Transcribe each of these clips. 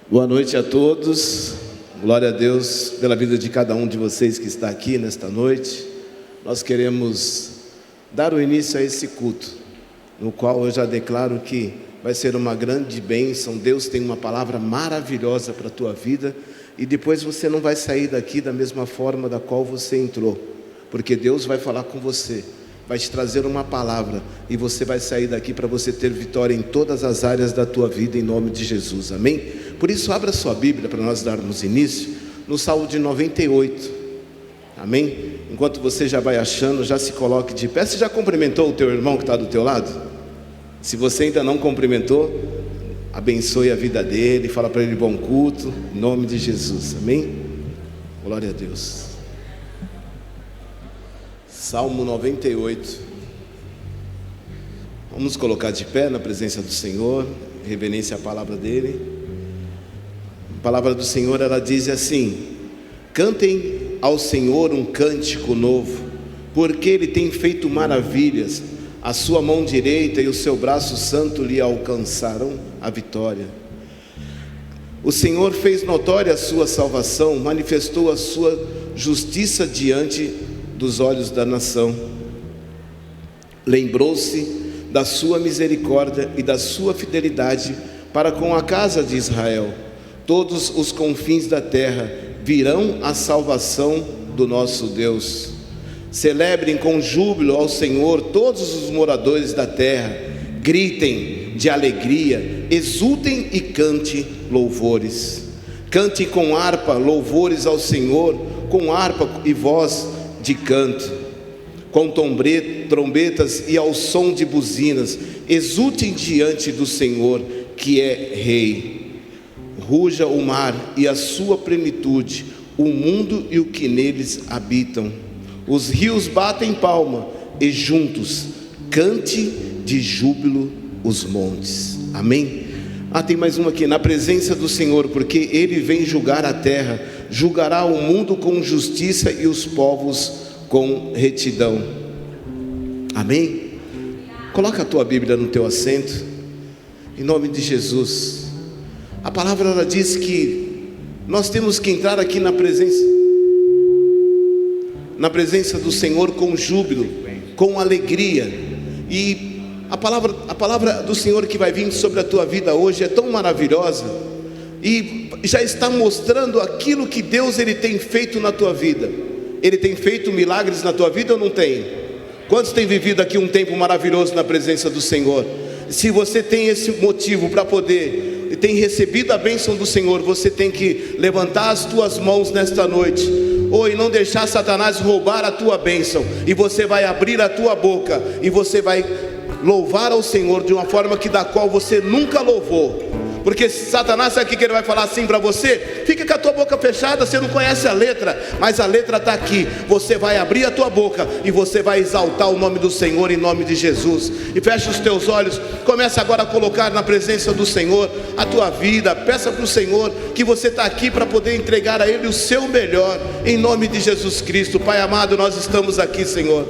Boa noite a todos, glória a Deus pela vida de cada um de vocês que está aqui nesta noite. Nós queremos dar o início a esse culto, no qual eu já declaro que vai ser uma grande bênção. Deus tem uma palavra maravilhosa para a tua vida, e depois você não vai sair daqui da mesma forma da qual você entrou, porque Deus vai falar com você, vai te trazer uma palavra, e você vai sair daqui para você ter vitória em todas as áreas da tua vida, em nome de Jesus, amém? Por isso, abra sua Bíblia para nós darmos início no Salmo de 98, amém? Enquanto você já vai achando, já se coloque de pé. Você já cumprimentou o teu irmão que está do teu lado? Se você ainda não cumprimentou, abençoe a vida dele, fala para ele bom culto, em nome de Jesus, amém? Glória a Deus. Salmo 98. Vamos colocar de pé na presença do Senhor, reverência à palavra dele. A palavra do Senhor, ela diz assim: cantem ao Senhor um cântico novo, porque Ele tem feito maravilhas, a sua mão direita e o seu braço santo lhe alcançaram a vitória. O Senhor fez notória a sua salvação, manifestou a sua justiça diante dos olhos da nação. Lembrou-se da sua misericórdia e da sua fidelidade para com a casa de Israel. Todos os confins da terra virão a salvação do nosso Deus. Celebrem com júbilo ao Senhor todos os moradores da terra. Gritem de alegria, exultem e cante louvores. Cante com harpa louvores ao Senhor, com harpa e voz de canto, com trombetas e ao som de buzinas. Exultem diante do Senhor, que é Rei. Ruja o mar e a sua plenitude, o mundo e o que neles habitam. Os rios batem palma e juntos cante de júbilo os montes. Amém? Tem mais uma aqui. Na presença do Senhor, porque Ele vem julgar a terra, julgará o mundo com justiça e os povos com retidão. Amém? Coloca a tua Bíblia no teu assento, em nome de Jesus. A palavra, ela diz que nós temos que entrar aqui na presença do Senhor com júbilo, com alegria. E a palavra do Senhor que vai vir sobre a tua vida hoje é tão maravilhosa, e já está mostrando aquilo que Deus ele tem feito na tua vida. Ele tem feito milagres na tua vida ou não tem? Quantos têm vivido aqui um tempo maravilhoso na presença do Senhor? Se você tem esse motivo para poder, tem recebido a bênção do Senhor, você tem que levantar as tuas mãos nesta noite, e não deixar Satanás roubar a tua bênção, e você vai abrir a tua boca, e você vai louvar ao Senhor de uma forma da qual você nunca louvou. Porque Satanás, sabe o que ele vai falar assim para você? Fica com a tua boca fechada, você não conhece a letra, mas a letra está aqui. Você vai abrir a tua boca e você vai exaltar o nome do Senhor em nome de Jesus. E fecha os teus olhos, começa agora a colocar na presença do Senhor a tua vida. Peça para o Senhor que você está aqui para poder entregar a Ele o seu melhor, em nome de Jesus Cristo. Pai amado, nós estamos aqui, Senhor,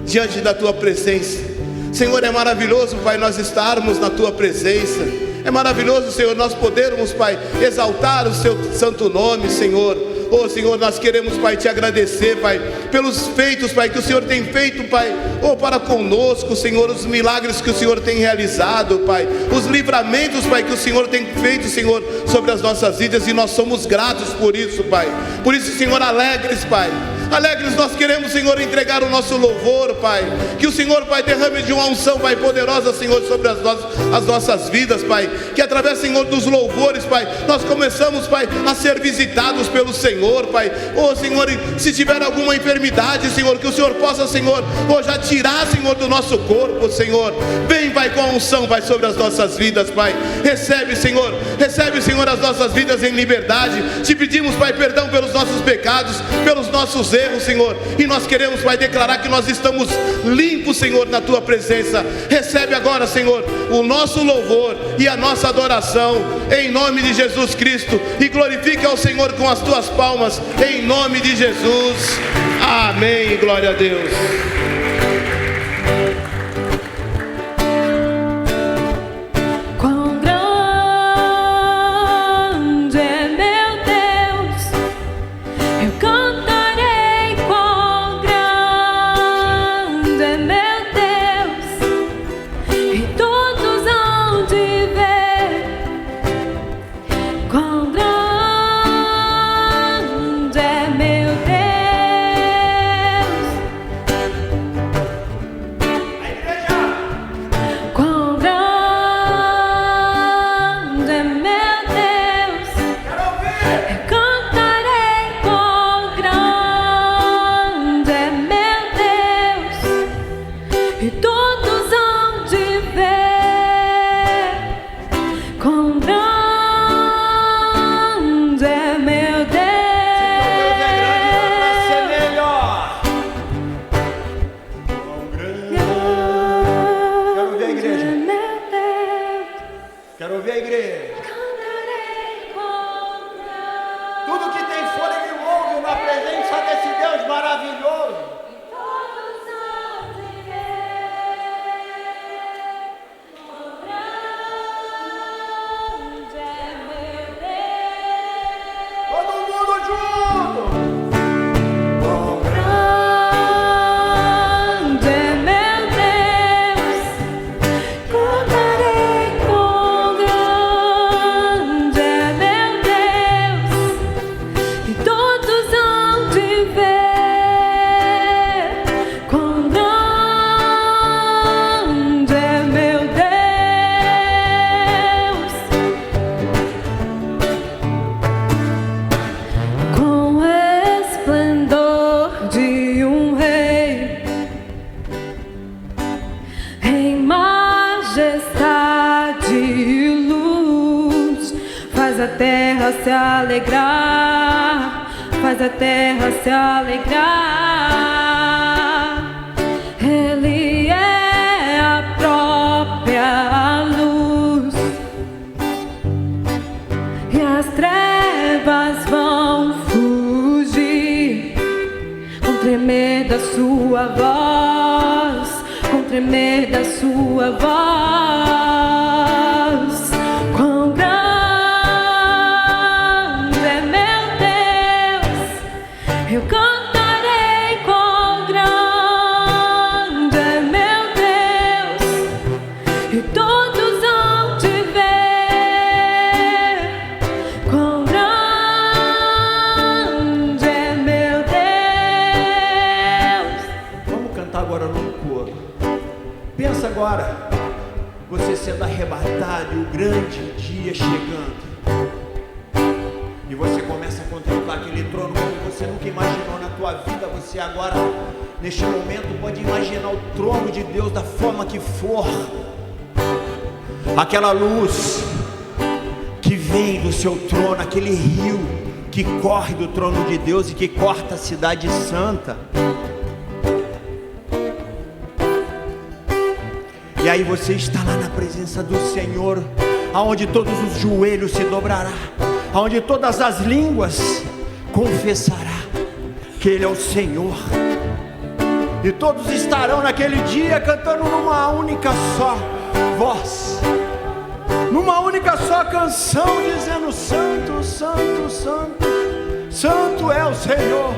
diante da tua presença. Senhor, é maravilhoso, Pai, nós estarmos na tua presença. É maravilhoso, Senhor, nós podermos, Pai, exaltar o seu santo nome, Senhor. Senhor, nós queremos, Pai, te agradecer, Pai, pelos feitos, Pai, que o Senhor tem feito, Pai, para conosco, Senhor, os milagres que o Senhor tem realizado, Pai, os livramentos, Pai, que o Senhor tem feito, Senhor, sobre as nossas vidas, e nós somos gratos por isso, Pai. Por isso, Senhor, alegres, Pai, alegres nós queremos, Senhor, entregar o nosso louvor, Pai. Que o Senhor, Pai, derrame de uma unção, Pai, poderosa, Senhor, sobre as nossas vidas, Pai. Que através, Senhor, dos louvores, Pai, nós começamos, Pai, a ser visitados pelo Senhor, Pai. Senhor, se tiver alguma enfermidade, Senhor, que o Senhor possa, Senhor, já tirar, Senhor, do nosso corpo, Senhor. Vem, Pai, com a unção, Pai, sobre as nossas vidas, Pai. Recebe, Senhor, as nossas vidas em liberdade. Te pedimos, Pai, perdão pelos nossos pecados, pelos nossos erros, Senhor, e nós queremos, Pai, declarar que nós estamos limpos, Senhor, na tua presença. Recebe agora, Senhor, o nosso louvor e a nossa adoração, em nome de Jesus Cristo, e glorifique ao Senhor com as tuas palmas, em nome de Jesus. Amém. Glória a Deus. Quão grande e todos hão de ver quão grande é meu Deus. A igreja. Quão grande é meu Deus. Quero ouvir. Eu cantarei quão grande é meu Deus, e todos hão de ver quão grande é meu Deus. Deus é grande pra ser melhor. Quão grande. Quero ouvir a igreja. Meu Deus, Quero ouvir a igreja. cantarei quão grande. Tudo que tem fôlego e ouve na presença desse Deus maravilhoso. Todos hão de ver quão grande é meu Deus. Todo mundo junto. Quão Grande é meu Deus. Cantarei quão grande é meu Deus, e todos hão de ver quão grande é meu Deus. Com o esplendor de um rei, em majestade e luz, faz a terra se alegrar, faz a terra se alegrar. Ele é a própria luz, e as trevas vão fugir com tremer da sua voz, com tremer da sua voz. Quão grande é meu Deus, eu cantarei quão grande é meu Deus, e todos hão de ver quão grande é meu Deus. Vamos cantar agora no coro. Pensa agora, você sendo arrebatado e o grande dia chegando. E você começa a contemplar aquele trono como você nunca imaginou na tua vida. Você agora, neste momento, pode imaginar o trono de Deus da forma que for. Aquela luz que vem do seu trono, aquele rio que corre do trono de Deus e que corta a cidade santa. E aí você está lá na presença do Senhor, aonde todos os joelhos se dobrará, aonde todas as línguas confessará que Ele é o Senhor. E todos estarão naquele dia cantando numa única só voz, numa única só canção, dizendo: Santo, Santo, Santo, Santo é o Senhor.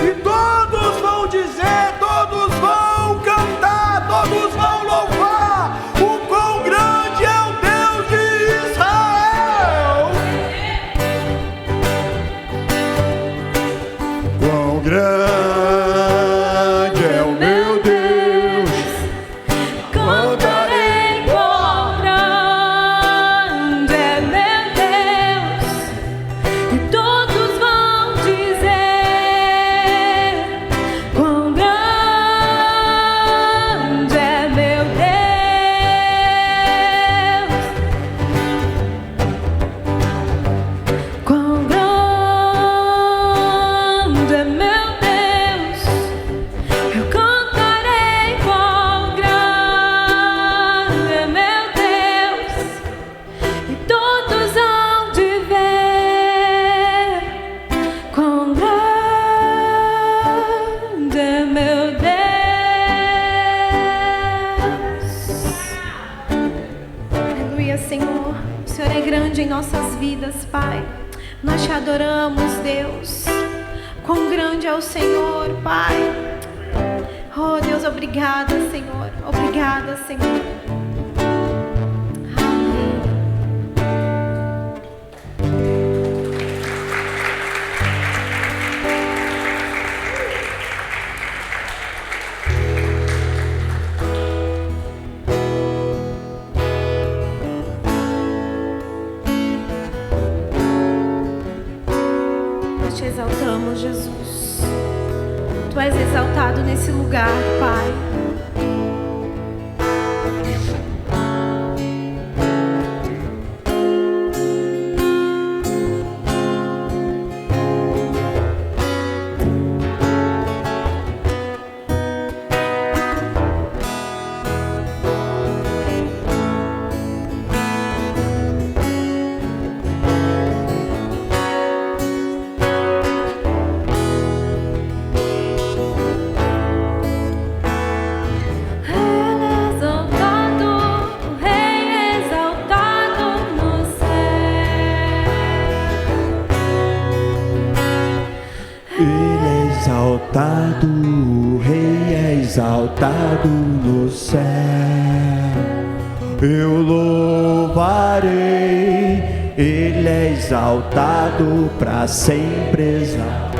E todos vão dizer, todos vão cantar, todos vão louvar o quão grande é o Deus de Israel. Quão grande é o meu Deus. Cantarei quão grande é meu Deus, e todos vão dizer quão grande é meu Deus. Quão grande é meu Deus. Eu cantarei quão grande é meu Deus, e todos hão de ver quão grande é meu Deus. Aleluia, Senhor. O Senhor é grande em nossas vidas, Pai. Nós te adoramos, Deus. Quão grande é o Senhor, Pai. Oh Deus, obrigada, Senhor. Obrigada, Senhor. Amém. Nós te exaltamos, Jesus. Tu és exaltado nesse lugar, Pai. O Rei é exaltado no céu. Eu louvarei, Ele é exaltado para sempre exaltado.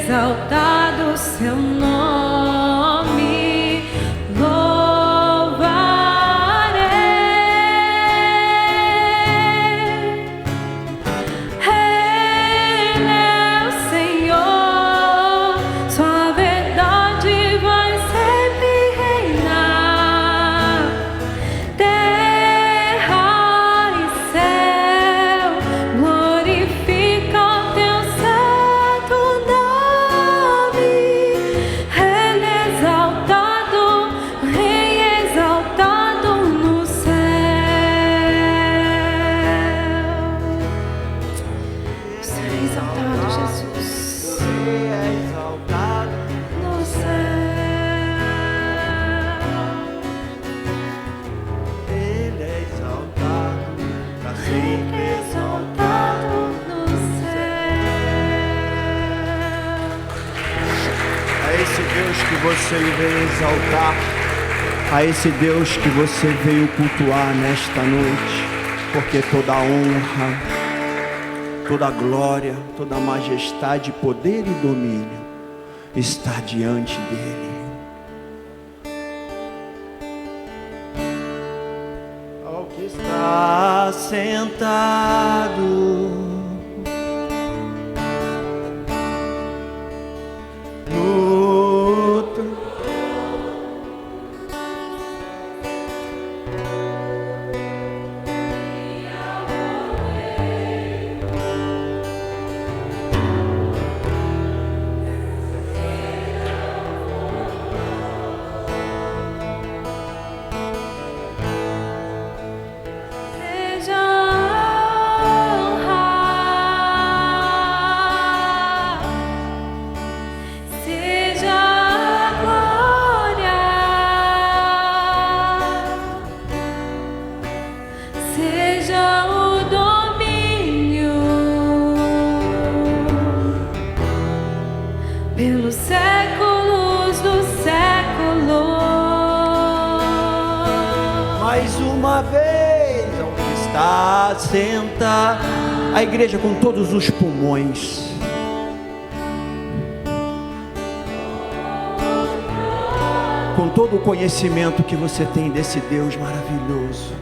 Exaltado seu nome, louvarei. Ele é o Senhor, sua verdade vai sempre reinar. Terra e céu glorificam teu santo nome. Ele é exaltado, o Rei é exaltado no céu. Seja exaltado, Jesus, Ele é exaltado. no céu. Ele é exaltado para sempre Exaltado no céu. A esse Deus que você veio exaltar, a esse Deus que você veio cultuar nesta noite, porque toda honra, toda glória, toda majestade, poder e domínio está diante dele. Ao que está sentado no trono. Seja honra, seja glória, seja o domínio pelos séculos dos séculos. Mais uma vez, ao que está sentado, a igreja com todos os pulmões. Com todo o conhecimento que você tem desse Deus maravilhoso.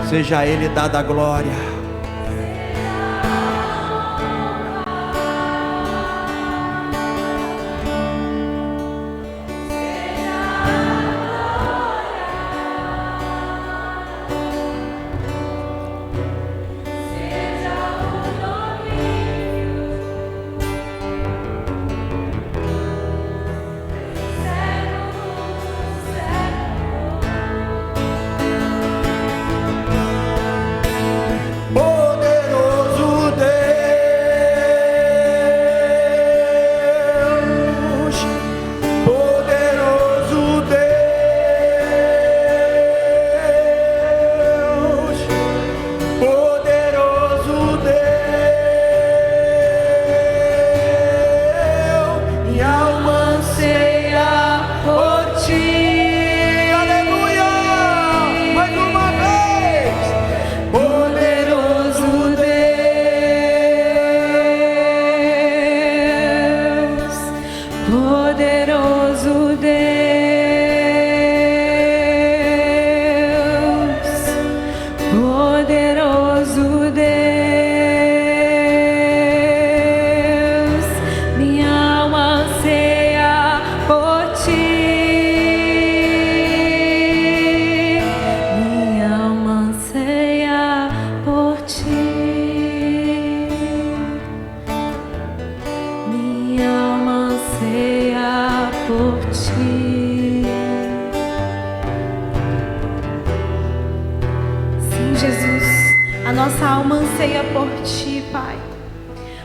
Seja a Ele dada a glória.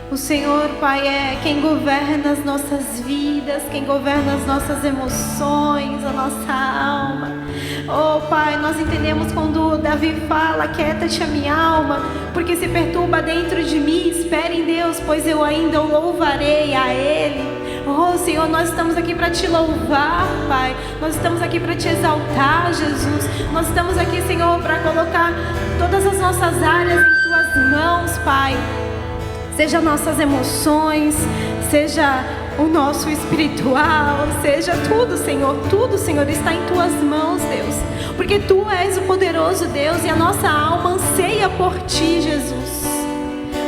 O Senhor, Pai, é quem governa as nossas vidas, quem governa as nossas emoções, a nossa alma. Oh, Pai, nós entendemos quando Davi fala: quieta-te a minha alma, porque se perturba dentro de mim. Espere em Deus, pois eu ainda o louvarei a Ele. Oh, Senhor, nós estamos aqui para te louvar, Pai. Nós estamos aqui para te exaltar, Jesus. Nós estamos aqui, Senhor, para colocar todas as nossas áreas em Tuas mãos, Pai. Seja nossas emoções, seja o nosso espiritual, seja tudo, Senhor, está em Tuas mãos, Deus. Porque Tu és o poderoso Deus e a nossa alma anseia por Ti, Jesus.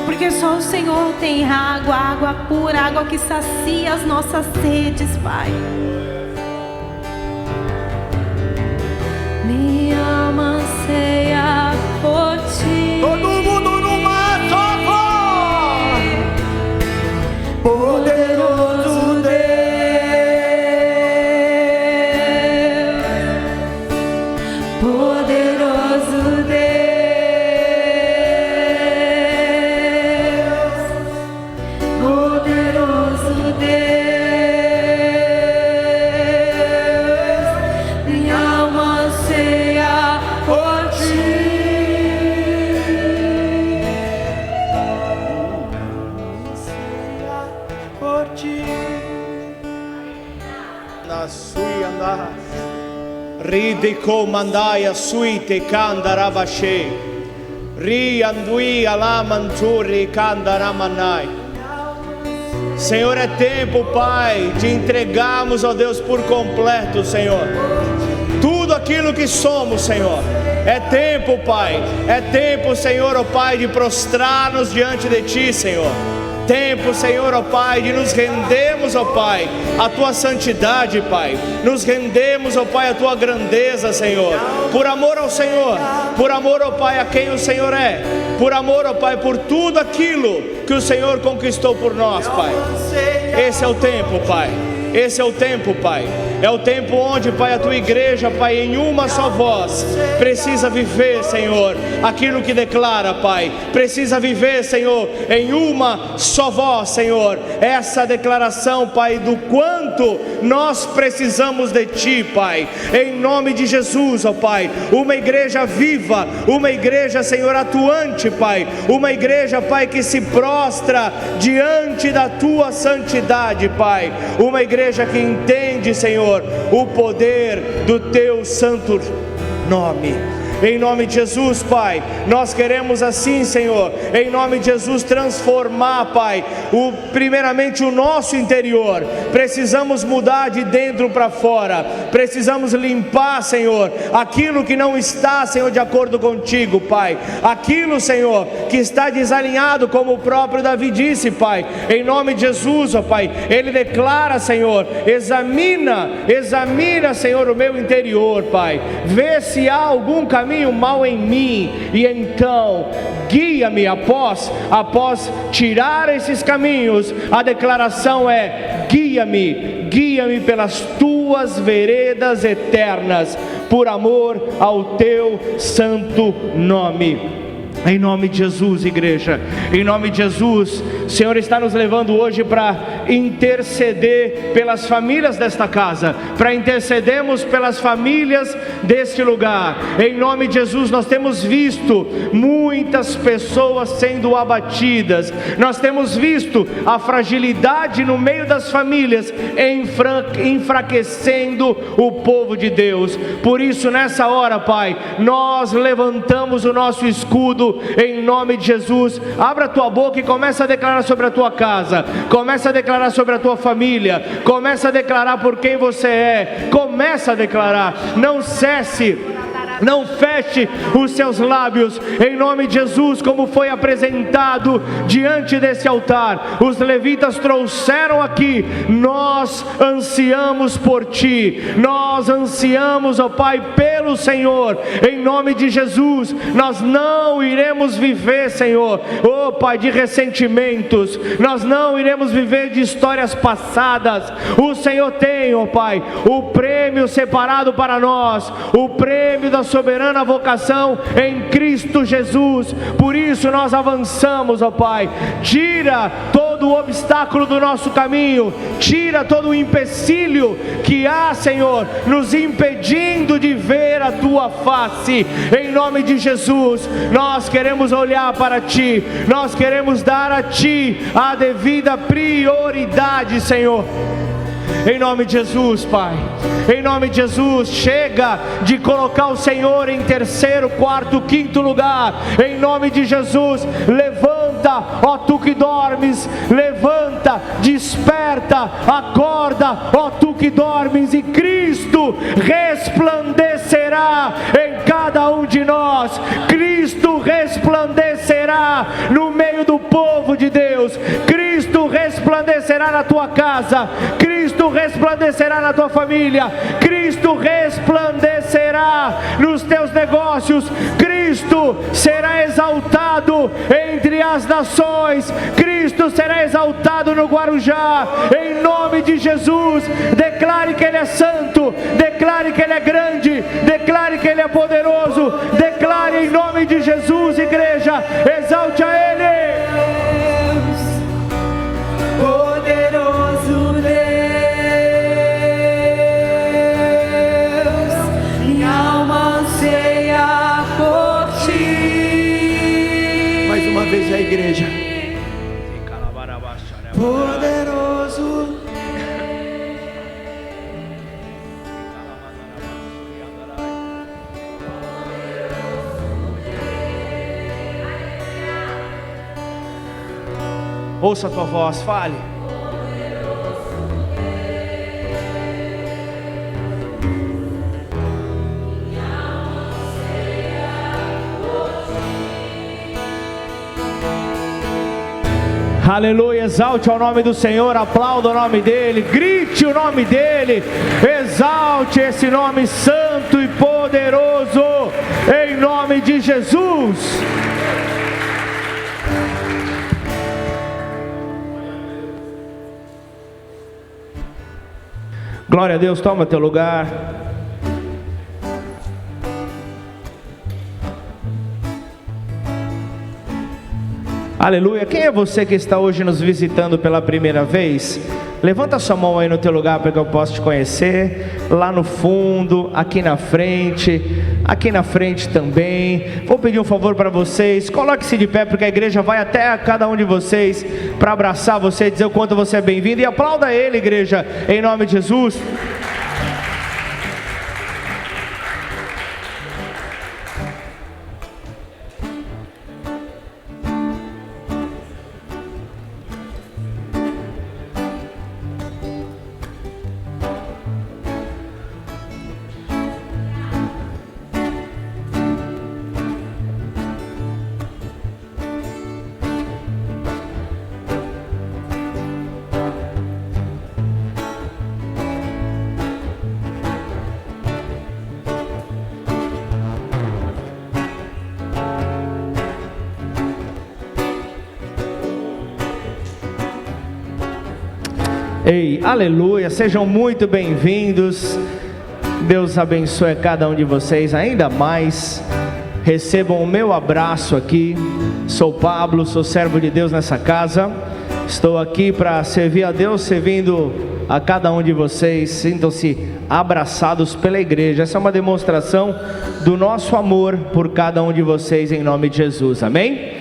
Porque só o Senhor tem água, água pura, água que sacia as nossas sedes, Pai. Minha alma anseia por Ti. Todo mundo numa só voz. Poderoso Deus, poderoso Deus, poderoso Deus, minha alma anseia por Ti. por Ti. Na sui andar, ride comandai sui te candarabashe, ri andui alamanturi candaramanai. Senhor, é tempo, Pai, de entregarmos, ó Deus, por completo, Senhor, tudo aquilo que somos, Senhor. É tempo, Pai, é tempo, Senhor, ó Pai, de prostrar-nos diante de Ti, Senhor. Tempo, Senhor, ó Pai, de nos rendermos, ó Pai, à Tua santidade, Pai. Nos rendemos, ó Pai, à Tua grandeza, Senhor. Por amor ao Senhor, por amor, ó Pai, a quem o Senhor é. Por amor, ó Pai, por tudo aquilo que o Senhor conquistou por nós, Pai. Esse é o tempo, Pai. Esse é o tempo, Pai. É o tempo onde, Pai, a Tua igreja, Pai, em uma só voz, precisa viver, Senhor, aquilo que declara, Pai. Precisa viver, Senhor, em uma só voz, Senhor, essa declaração, Pai, do quanto nós precisamos de Ti, Pai. Em nome de Jesus, ó Pai, uma igreja viva, uma igreja, Senhor, atuante, Pai. Uma igreja, Pai, que se prostra diante da Tua santidade, Pai. Uma igreja que entende, Senhor, o poder do Teu santo nome. em nome de Jesus, Pai. Nós queremos assim, Senhor, em nome de Jesus, transformar, Pai, primeiramente o nosso interior. Precisamos mudar de dentro para fora, precisamos limpar, Senhor, aquilo que não está, Senhor, de acordo contigo, Pai, aquilo, Senhor, que está desalinhado, como o próprio Davi disse, Pai, em nome de Jesus, ó Pai. Ele declara, Senhor, examina, Senhor, o meu interior, Pai, vê se há algum caminho mau em mim, e então guia-me. Após tirar esses caminhos, a declaração é: guia-me pelas tuas veredas eternas, por amor ao teu santo nome. Em nome de Jesus, igreja, em nome de Jesus, o Senhor está nos levando hoje para interceder pelas famílias desta casa, para intercedermos pelas famílias deste lugar. Em nome de Jesus, nós temos visto muitas pessoas sendo abatidas, nós temos visto a fragilidade no meio das famílias enfraquecendo o povo de Deus. Por isso, nessa hora, Pai, nós levantamos o nosso escudo em nome de Jesus. Abra a tua boca e começa a declarar sobre a tua casa, começa a declarar sobre a tua família, começa a declarar por quem você é, começa a declarar, não cesse, não feche os seus lábios, em nome de Jesus, como foi apresentado diante desse altar. Os levitas trouxeram aqui: nós ansiamos por ti, nós ansiamos, ó Pai, pelo Senhor, em nome de Jesus. Nós não iremos viver, Senhor, ó Pai, de ressentimentos, nós não iremos viver de histórias passadas. O Senhor tem, ó Pai, o prêmio separado para nós, o prêmio da soberana vocação em Cristo Jesus. Por isso nós avançamos, ó Pai. Tira todo o obstáculo do nosso caminho, tira todo o empecilho que há, Senhor, nos impedindo de ver a tua face. Em nome de Jesus, nós queremos olhar para ti, nós queremos dar a ti a devida prioridade, Senhor. Em nome de Jesus, Pai, em nome de Jesus, chega de colocar o Senhor em terceiro, quarto, quinto lugar. Em nome de Jesus, levanta, ó tu que dormes, levanta, desperta, acorda, ó tu que dormes, e Cristo resplandecerá em cada um de nós. Cristo resplandecerá no meio do povo de Deus. Cristo resplandecerá na tua casa, Cristo resplandecerá na tua família, Cristo resplandecerá nos teus negócios, Cristo será exaltado entre as nações, Cristo será exaltado no Guarujá. Em nome de Jesus, declare que Ele é santo, declare que Ele é grande, declare que Ele é poderoso, declare em nome de Jesus, igreja, exalte a Ele. Poderoso Deus, minha alma anseia por ti. Mais uma vez a igreja. Poderoso. Ouça a tua voz, fale. Aleluia, exalte ao nome do Senhor, aplauda o nome dEle, grite o nome dEle, exalte esse nome santo e poderoso, em nome de Jesus. Glória a Deus, toma teu lugar. Aleluia. Quem é você que está hoje nos visitando pela primeira vez? Levanta sua mão aí no teu lugar para que eu possa te conhecer. Lá no fundo, aqui na frente também. Vou pedir um favor para vocês, coloque-se de pé, porque a igreja vai até cada um de vocês para abraçar você, dizer o quanto você é bem-vindo, e aplauda ele, igreja, em nome de Jesus. Ei, aleluia, sejam muito bem-vindos. Deus abençoe a cada um de vocês ainda mais. Recebam o meu abraço aqui. Sou Pablo, sou servo de Deus nessa casa. Estou aqui para servir a Deus, servindo a cada um de vocês. Sintam-se abraçados pela igreja. Essa é uma demonstração do nosso amor por cada um de vocês, em nome de Jesus, amém?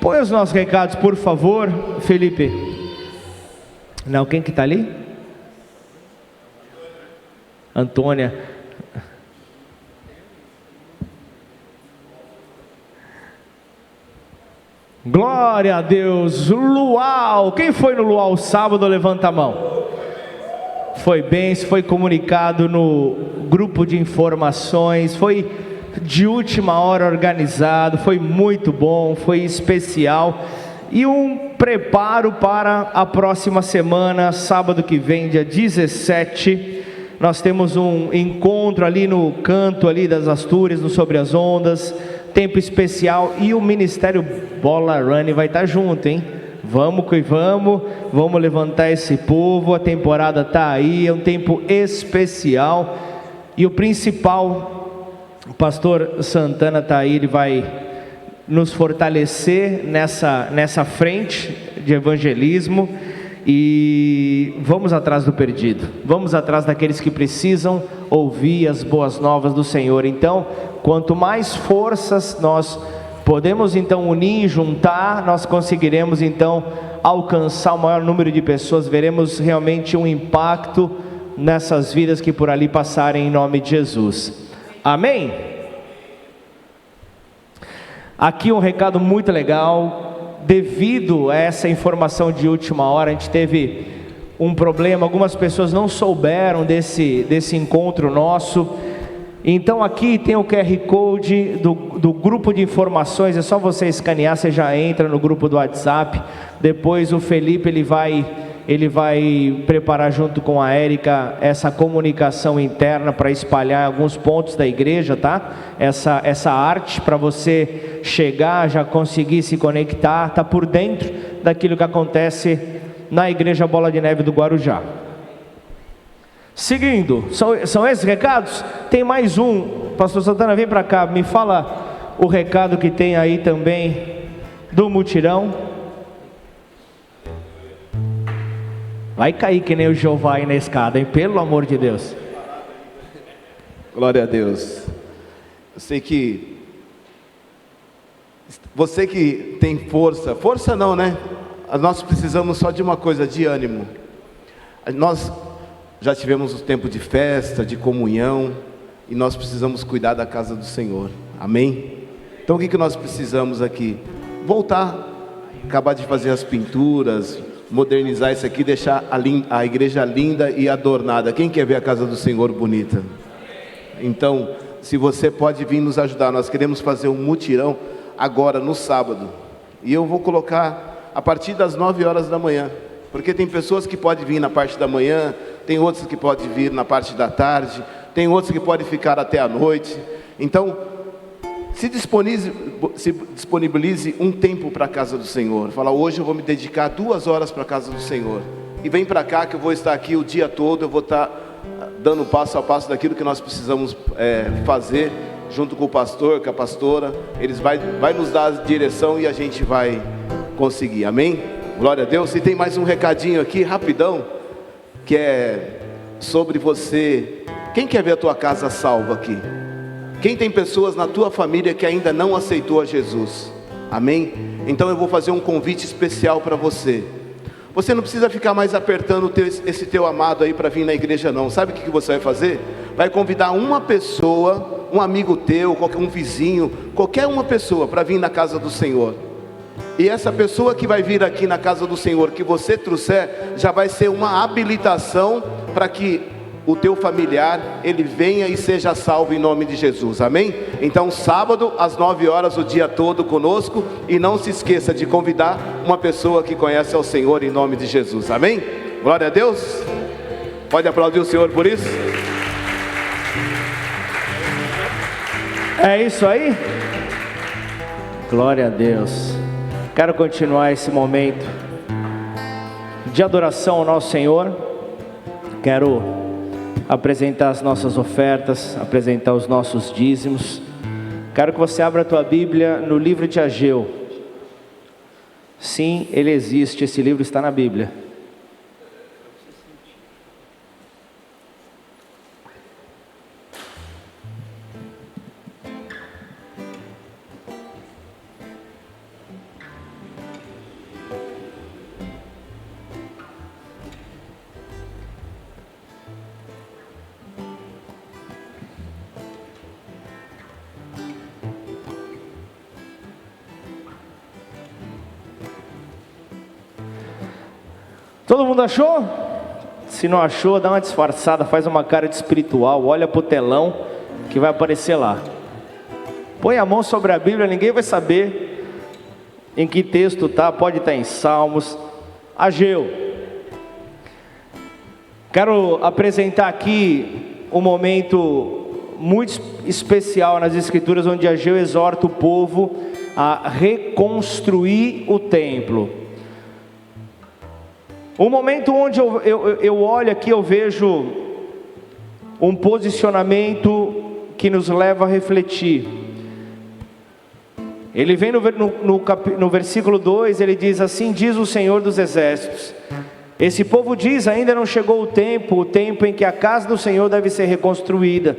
Põe os nossos recados, por favor, Felipe. Não, quem que está ali? Antônia. Glória a Deus. Luau. Quem foi no Luau sábado? Levanta a mão. Foi bem, foi comunicado no grupo de informações. Foi de última hora organizado. Foi muito bom, foi especial. E um preparo para a próxima semana, sábado que vem, dia 17, nós temos um encontro ali no canto ali das Astúrias, no Sobre as Ondas, tempo especial, e o Ministério Bola Running vai estar junto, hein? Vamos que vamos levantar esse povo, a temporada está aí, é um tempo especial, e o principal, o pastor Santana está aí, ele vai nos fortalecer nessa frente de evangelismo, e vamos atrás do perdido, vamos atrás daqueles que precisam ouvir as boas novas do Senhor. Então, quanto mais forças nós podemos então unir, juntar, nós conseguiremos então alcançar o maior número de pessoas, veremos realmente um impacto nessas vidas que por ali passarem, em nome de Jesus, amém? Aqui um recado muito legal. Devido a essa informação de última hora, a gente teve um problema, algumas pessoas não souberam desse encontro nosso. Então aqui tem o QR Code do grupo de informações, é só você escanear, você já entra no grupo do WhatsApp. Depois o Felipe ele vai preparar junto com a Érica essa comunicação interna para espalhar alguns pontos da igreja, tá? Essa arte para você chegar, já conseguir se conectar, tá por dentro daquilo que acontece na Igreja Bola de Neve do Guarujá. Seguindo, são esses recados? Tem mais um. Pastor Santana, vem para cá, me fala o recado que tem aí também do mutirão. Vai cair que nem o Jeová aí na escada, hein? Pelo amor de Deus. Glória a Deus. Eu sei que você que tem força não, né? Nós precisamos só de uma coisa, de ânimo. Nós já tivemos um tempo de festa, de comunhão, e nós precisamos cuidar da casa do Senhor, amém? Então o que nós precisamos aqui? Voltar, acabar de fazer as pinturas, modernizar isso aqui, deixar a igreja linda e adornada. Quem quer ver a casa do Senhor bonita? Então, se você pode vir nos ajudar, nós queremos fazer um mutirão agora no sábado, e eu vou colocar a partir das 9 horas da manhã, porque tem pessoas que podem vir na parte da manhã, tem outros que podem vir na parte da tarde, tem outros que podem ficar até a noite. Então se disponibilize um tempo para a casa do Senhor. Fala, hoje eu vou me dedicar 2 horas para a casa do Senhor, e vem para cá que eu vou estar aqui o dia todo. Eu vou estar dando passo a passo daquilo que nós precisamos fazer, junto com o pastor, com a pastora. Eles vai nos dar a direção e a gente vai conseguir, amém? Glória a Deus. E tem mais um recadinho aqui, rapidão, que é sobre você. Quem quer ver a tua casa salva aqui? Quem tem pessoas na tua família que ainda não aceitou a Jesus? Amém? Então eu vou fazer um convite especial para você. Você não precisa ficar mais apertando esse teu amado aí para vir na igreja não. Sabe o que você vai fazer? Vai convidar uma pessoa, um amigo teu, um vizinho, qualquer uma pessoa para vir na casa do Senhor. E essa pessoa que vai vir aqui na casa do Senhor, que você trouxer, já vai ser uma habilitação para que o teu familiar, ele venha e seja salvo em nome de Jesus, amém? Então sábado às 9 horas o dia todo conosco, e não se esqueça de convidar uma pessoa que conhece ao Senhor em nome de Jesus, amém? Glória a Deus. Pode aplaudir o Senhor por isso? É isso aí? Glória a Deus. Quero continuar esse momento de adoração ao nosso Senhor, quero apresentar as nossas ofertas, apresentar os nossos dízimos. Quero que você abra a tua Bíblia no livro de Ageu. Sim, ele existe, esse livro está na Bíblia. Todo mundo achou? Se não achou, dá uma disfarçada, faz uma cara de espiritual, olha para o telão que vai aparecer lá. Põe a mão sobre a Bíblia, ninguém vai saber em que texto está, pode estar em Salmos. Ageu. Quero apresentar aqui um momento muito especial nas Escrituras, onde Ageu exorta o povo a reconstruir o templo. Um momento onde eu olho aqui, eu vejo um posicionamento que nos leva a refletir. Ele vem no versículo 2, ele diz assim: diz o Senhor dos Exércitos, esse povo diz, ainda não chegou o tempo em que a casa do Senhor deve ser reconstruída.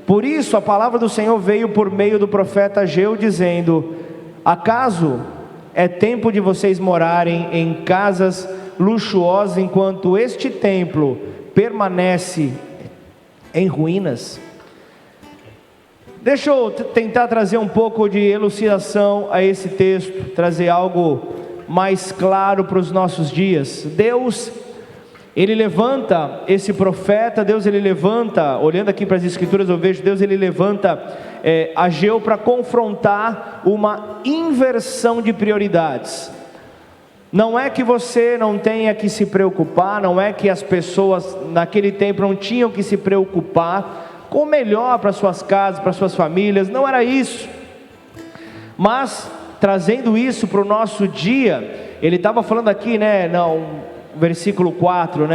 Por isso a palavra do Senhor veio por meio do profeta Ageu, dizendo: acaso é tempo de vocês morarem em casas luxuosa enquanto este templo permanece em ruínas? Deixa eu tentar trazer um pouco de elucidação a esse texto, trazer algo mais claro para os nossos dias. Deus, ele levanta esse profeta, Deus ele levanta, olhando aqui para as Escrituras eu vejo, Deus ele levanta Ageu para confrontar uma inversão de prioridades. Não é que você não tenha que se preocupar, não é que as pessoas naquele tempo não tinham que se preocupar com o melhor para suas casas, para suas famílias, não era isso. Mas, trazendo isso para o nosso dia, ele estava falando aqui, versículo 4,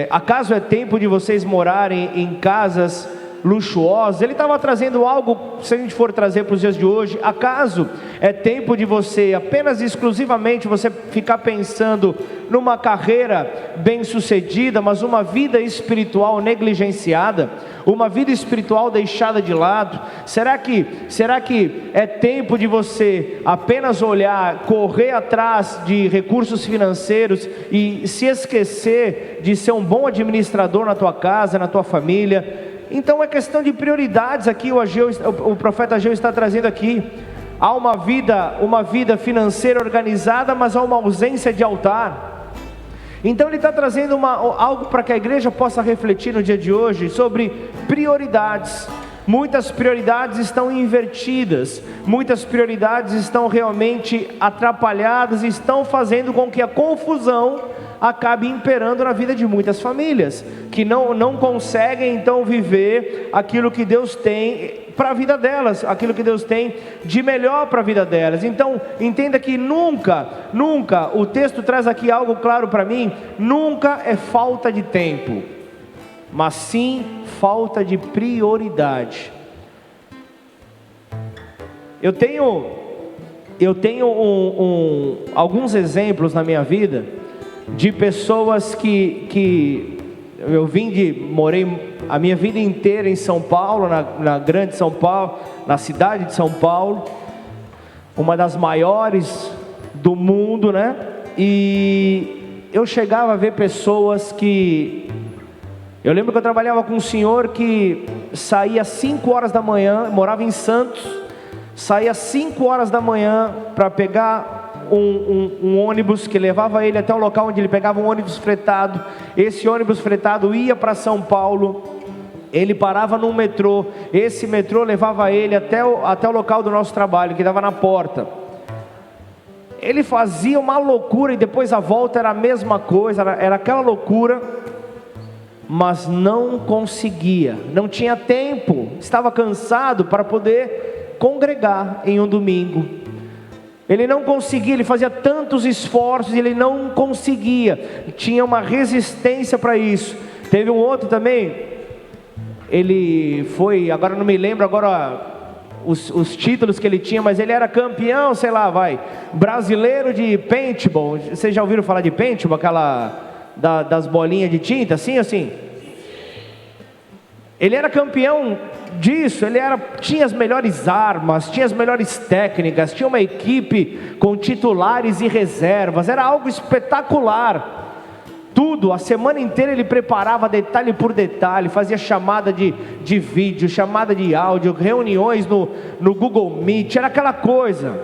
acaso é tempo de vocês morarem em casas luxuosas? Ele estava trazendo algo, se a gente for trazer para os dias de hoje, acaso é tempo de você, apenas exclusivamente você ficar pensando numa carreira bem sucedida, mas uma vida espiritual negligenciada, uma vida espiritual deixada de lado? Será que é tempo de você apenas olhar, correr atrás de recursos financeiros e se esquecer de ser um bom administrador na tua casa, na tua família? Então é questão de prioridades aqui, o profeta Ageu está trazendo aqui. Há uma vida financeira organizada, mas há uma ausência de altar. Então ele está trazendo algo para que a igreja possa refletir no dia de hoje sobre prioridades. Muitas prioridades estão invertidas, muitas prioridades estão realmente atrapalhadas e estão fazendo com que a confusão acabe imperando na vida de muitas famílias, que não conseguem então viver aquilo que Deus tem para a vida delas, aquilo que Deus tem de melhor para a vida delas. Então entenda que nunca, o texto traz aqui algo claro para mim, nunca é falta de tempo, mas sim falta de prioridade. Eu tenho alguns exemplos na minha vida de pessoas que eu morei a minha vida inteira em São Paulo, na grande São Paulo, na cidade de São Paulo, uma das maiores do mundo, e eu chegava a ver pessoas eu lembro que eu trabalhava com um senhor que saía às 5 horas da manhã, morava em Santos, saía às 5 horas da manhã para pegar um ônibus que levava ele até o local onde ele pegava um ônibus fretado. Esse ônibus fretado ia para São Paulo, ele parava num metrô, esse metrô levava ele até o local do nosso trabalho, que estava na porta. Ele fazia uma loucura e depois a volta era a mesma coisa, era aquela loucura, mas não conseguia, não tinha tempo, estava cansado para poder congregar em um domingo. Ele não conseguia, ele fazia tantos esforços, ele não conseguia, tinha uma resistência para isso. Teve um outro também, ele foi, agora não me lembro agora os títulos que ele tinha, mas ele era campeão, sei lá, brasileiro de paintball. Vocês já ouviram falar de paintball? Aquela das bolinhas de tinta, assim? Ele era campeão disso, tinha as melhores armas, tinha as melhores técnicas, tinha uma equipe com titulares e reservas, era algo espetacular. Tudo, a semana inteira ele preparava detalhe por detalhe, fazia chamada de vídeo, chamada de áudio, reuniões no Google Meet, era aquela coisa.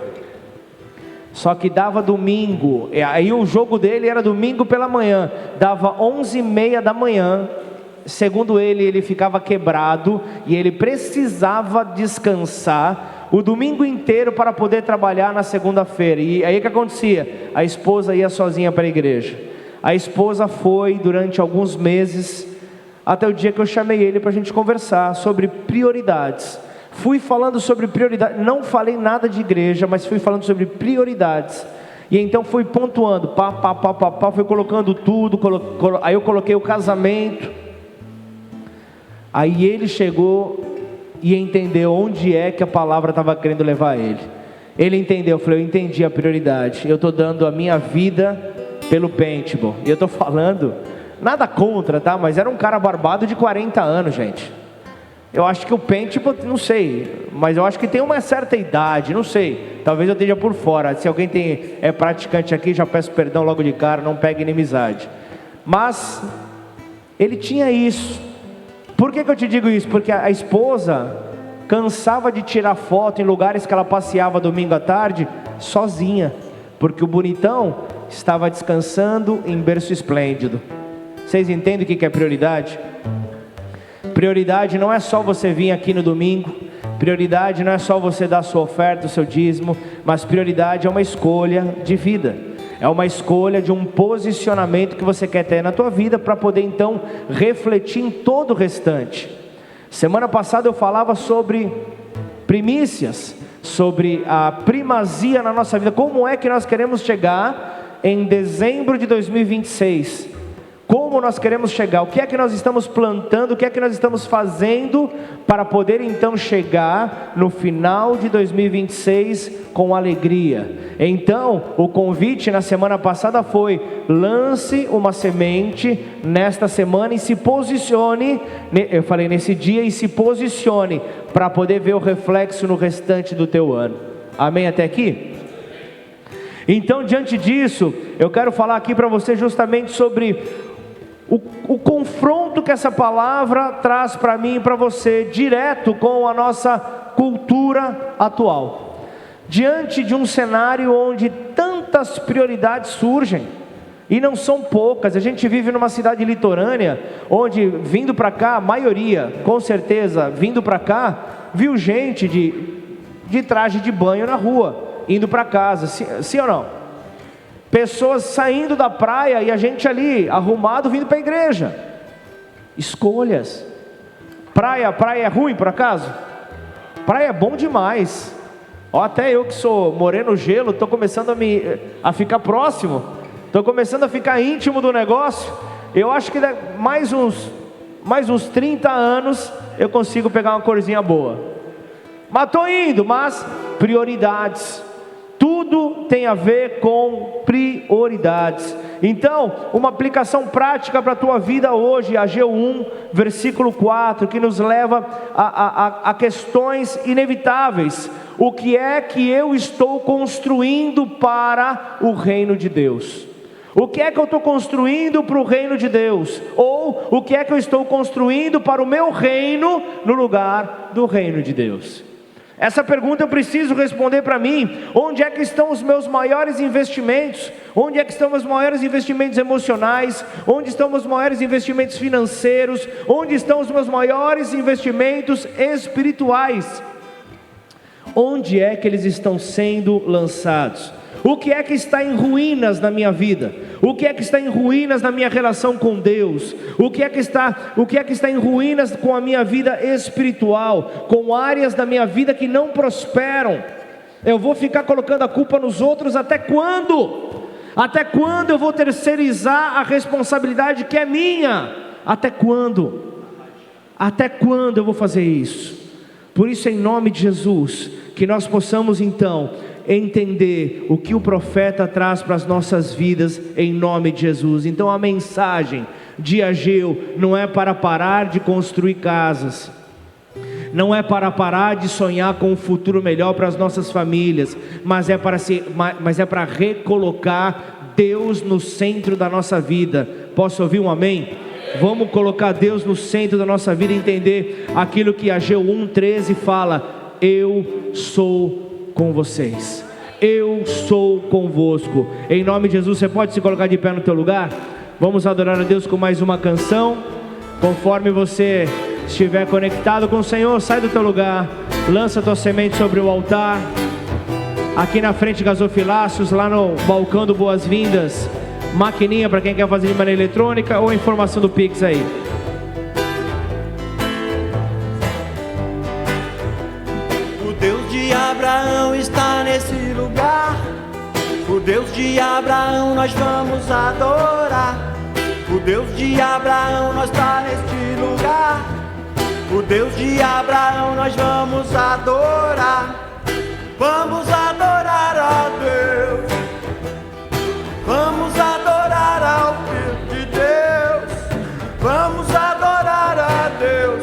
Só que dava domingo, aí o jogo dele era domingo pela manhã, dava 11h30 da manhã, segundo ele ficava quebrado e ele precisava descansar o domingo inteiro para poder trabalhar na segunda-feira. E aí o que acontecia? A esposa ia sozinha para a igreja. A esposa foi durante alguns meses, até o dia que eu chamei ele para a gente conversar sobre prioridades. Fui falando sobre prioridades, não falei nada de igreja, mas fui falando sobre prioridades. E então fui pontuando, fui colocando tudo, aí eu coloquei o casamento. Aí ele chegou e entendeu onde é que a palavra estava querendo levar ele. Ele entendeu, eu falei, eu entendi a prioridade, eu estou dando a minha vida pelo paintball. E eu estou falando, nada contra, tá? Mas era um cara barbado de 40 anos, gente. Eu acho que o paintball, não sei, mas eu acho que tem uma certa idade, não sei. Talvez eu esteja por fora. Se alguém é praticante aqui, já peço perdão logo de cara, não pegue inimizade. Mas ele tinha isso. Por que eu te digo isso? Porque a esposa cansava de tirar foto em lugares que ela passeava domingo à tarde, sozinha. Porque o bonitão estava descansando em berço esplêndido. Vocês entendem o que é prioridade? Prioridade não é só você vir aqui no domingo, prioridade não é só você dar a sua oferta, o seu dízimo, mas prioridade é uma escolha de vida, é uma escolha de um posicionamento que você quer ter na tua vida, para poder então refletir em todo o restante. Semana passada eu falava sobre primícias, sobre a primazia na nossa vida, como é que nós queremos chegar em dezembro de 2026, como nós queremos chegar, o que é que nós estamos plantando, o que é que nós estamos fazendo para poder então chegar no final de 2026 com alegria. Então o convite na semana passada foi: lance uma semente nesta semana e se posicione, eu falei nesse dia, e se posicione para poder ver o reflexo no restante do teu ano. Amém até aqui? Então, diante disso, eu quero falar aqui para você justamente sobre o confronto que essa palavra traz para mim e para você, direto com a nossa cultura atual. Diante de um cenário onde tantas prioridades surgem, e não são poucas. A gente vive numa cidade litorânea, onde vindo para cá, a maioria, com certeza, vindo para cá, viu gente de traje de banho na rua, indo para casa, sim ou não? Pessoas saindo da praia e a gente ali, arrumado, vindo para a igreja. Escolhas. Praia é ruim por acaso? Praia é bom demais. Ó, até eu que sou moreno gelo, estou começando a ficar próximo, estou começando a ficar íntimo do negócio. Eu acho que mais uns 30 anos eu consigo pegar uma corzinha boa. Mas estou indo, mas prioridades. Tudo tem a ver com prioridades. Então, uma aplicação prática para a tua vida hoje, Ageu 1, versículo 4, que nos leva a questões inevitáveis. O que é que eu estou construindo para o reino de Deus? O que é que eu estou construindo para o reino de Deus? Ou o que é que eu estou construindo para o meu reino no lugar do reino de Deus? Essa pergunta eu preciso responder para mim. Onde é que estão os meus maiores investimentos? Onde é que estão os maiores investimentos emocionais? Onde estão os maiores investimentos financeiros? Onde estão os meus maiores investimentos espirituais? Onde é que eles estão sendo lançados? O que é que está em ruínas na minha vida? O que é que está em ruínas na minha relação com Deus? O que é que está em ruínas com a minha vida espiritual? Com áreas da minha vida que não prosperam? Eu vou ficar colocando a culpa nos outros até quando? Até quando eu vou terceirizar a responsabilidade que é minha? Até quando? Até quando eu vou fazer isso? Por isso, em nome de Jesus, que nós possamos então entender o que o profeta traz para as nossas vidas, em nome de Jesus. Então a mensagem de Ageu não é para parar de construir casas, não é para parar de sonhar com um futuro melhor para as nossas famílias, mas é para recolocar Deus no centro da nossa vida. Posso ouvir um amém? Vamos colocar Deus no centro da nossa vida e entender aquilo que Ageu 1:13 fala: eu sou com vocês, eu sou convosco. Em nome de Jesus, você pode se colocar de pé no teu lugar? Vamos adorar a Deus com mais uma canção. Conforme você estiver conectado com o Senhor, sai do teu lugar, lança a tua semente sobre o altar, aqui na frente gasofilácios, lá no balcão do Boas-Vindas, maquininha para quem quer fazer de maneira eletrônica, ou informação do Pix aí. O Deus de Abraão está nesse lugar. O Deus de Abraão nós vamos adorar. O Deus de Abraão nós está neste lugar. O Deus de Abraão nós vamos adorar. Vamos adorar a Deus. Vamos adorar ao Filho de Deus. Vamos adorar a Deus.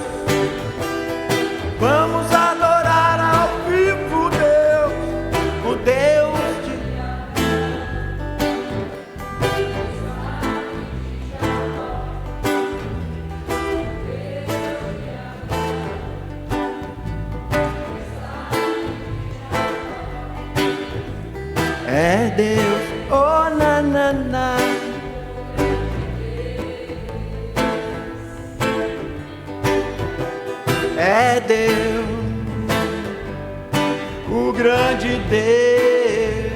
Vamos adorar ao vivo Deus. O Deus de... É Deus, oh na na na. É Deus, o grande Deus.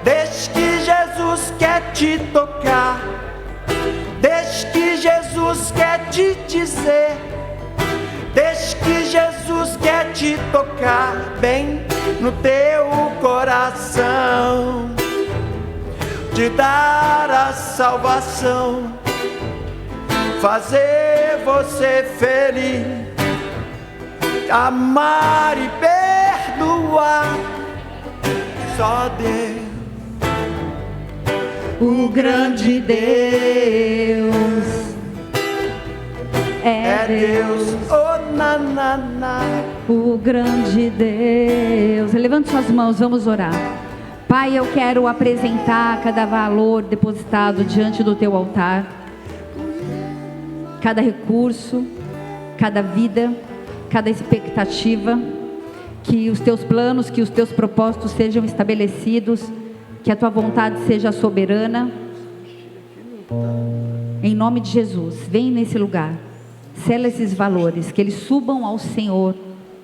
Desde que Jesus quer te tocar, desde que Jesus quer te dizer, desde que Jesus quer te tocar bem no teu coração, te dar a salvação, fazer você feliz, amar e perdoar. Só Deus, o grande Deus. é Deus, oh na na na. O grande Deus. Levante suas mãos, vamos orar. Pai, eu quero apresentar cada valor depositado diante do teu altar, cada recurso, cada vida, cada expectativa, que os teus planos, que os teus propósitos sejam estabelecidos, que a tua vontade seja soberana, em nome de Jesus. Vem nesse lugar, sela esses valores, que eles subam ao Senhor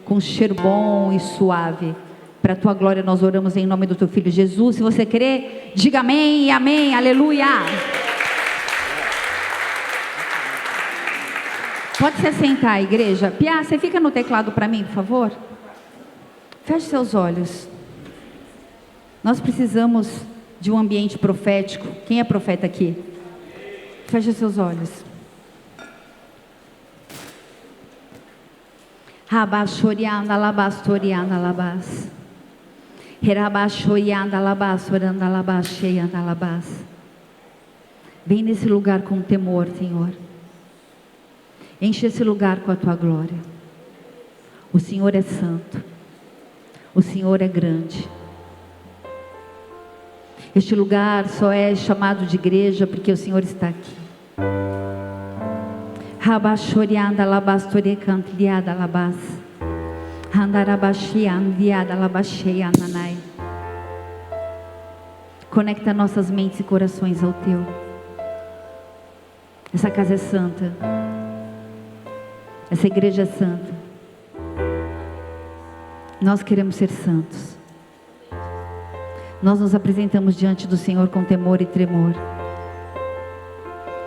com um cheiro bom e suave. Para a tua glória nós oramos em nome do teu Filho Jesus. Se você crê, diga amém e amém, aleluia. Pode se assentar, igreja. Pia, você fica no teclado para mim, por favor? Feche seus olhos. Nós precisamos de um ambiente profético. Quem é profeta aqui? Feche seus olhos. Rabashorianda labastorianda labas. Herabashoianda labasorianda labasheianda labas. Vem nesse lugar com temor, Senhor. Enche esse lugar com a tua glória. O Senhor é santo. O Senhor é grande. Este lugar só é chamado de igreja porque o Senhor está aqui. Rabashorianda labastorecantliada labas. Handarabashiandiada labasheiananai. Conecta nossas mentes e corações ao teu. Essa casa é santa. Essa igreja é santa. Nós queremos ser santos. Nós nos apresentamos diante do Senhor com temor e tremor.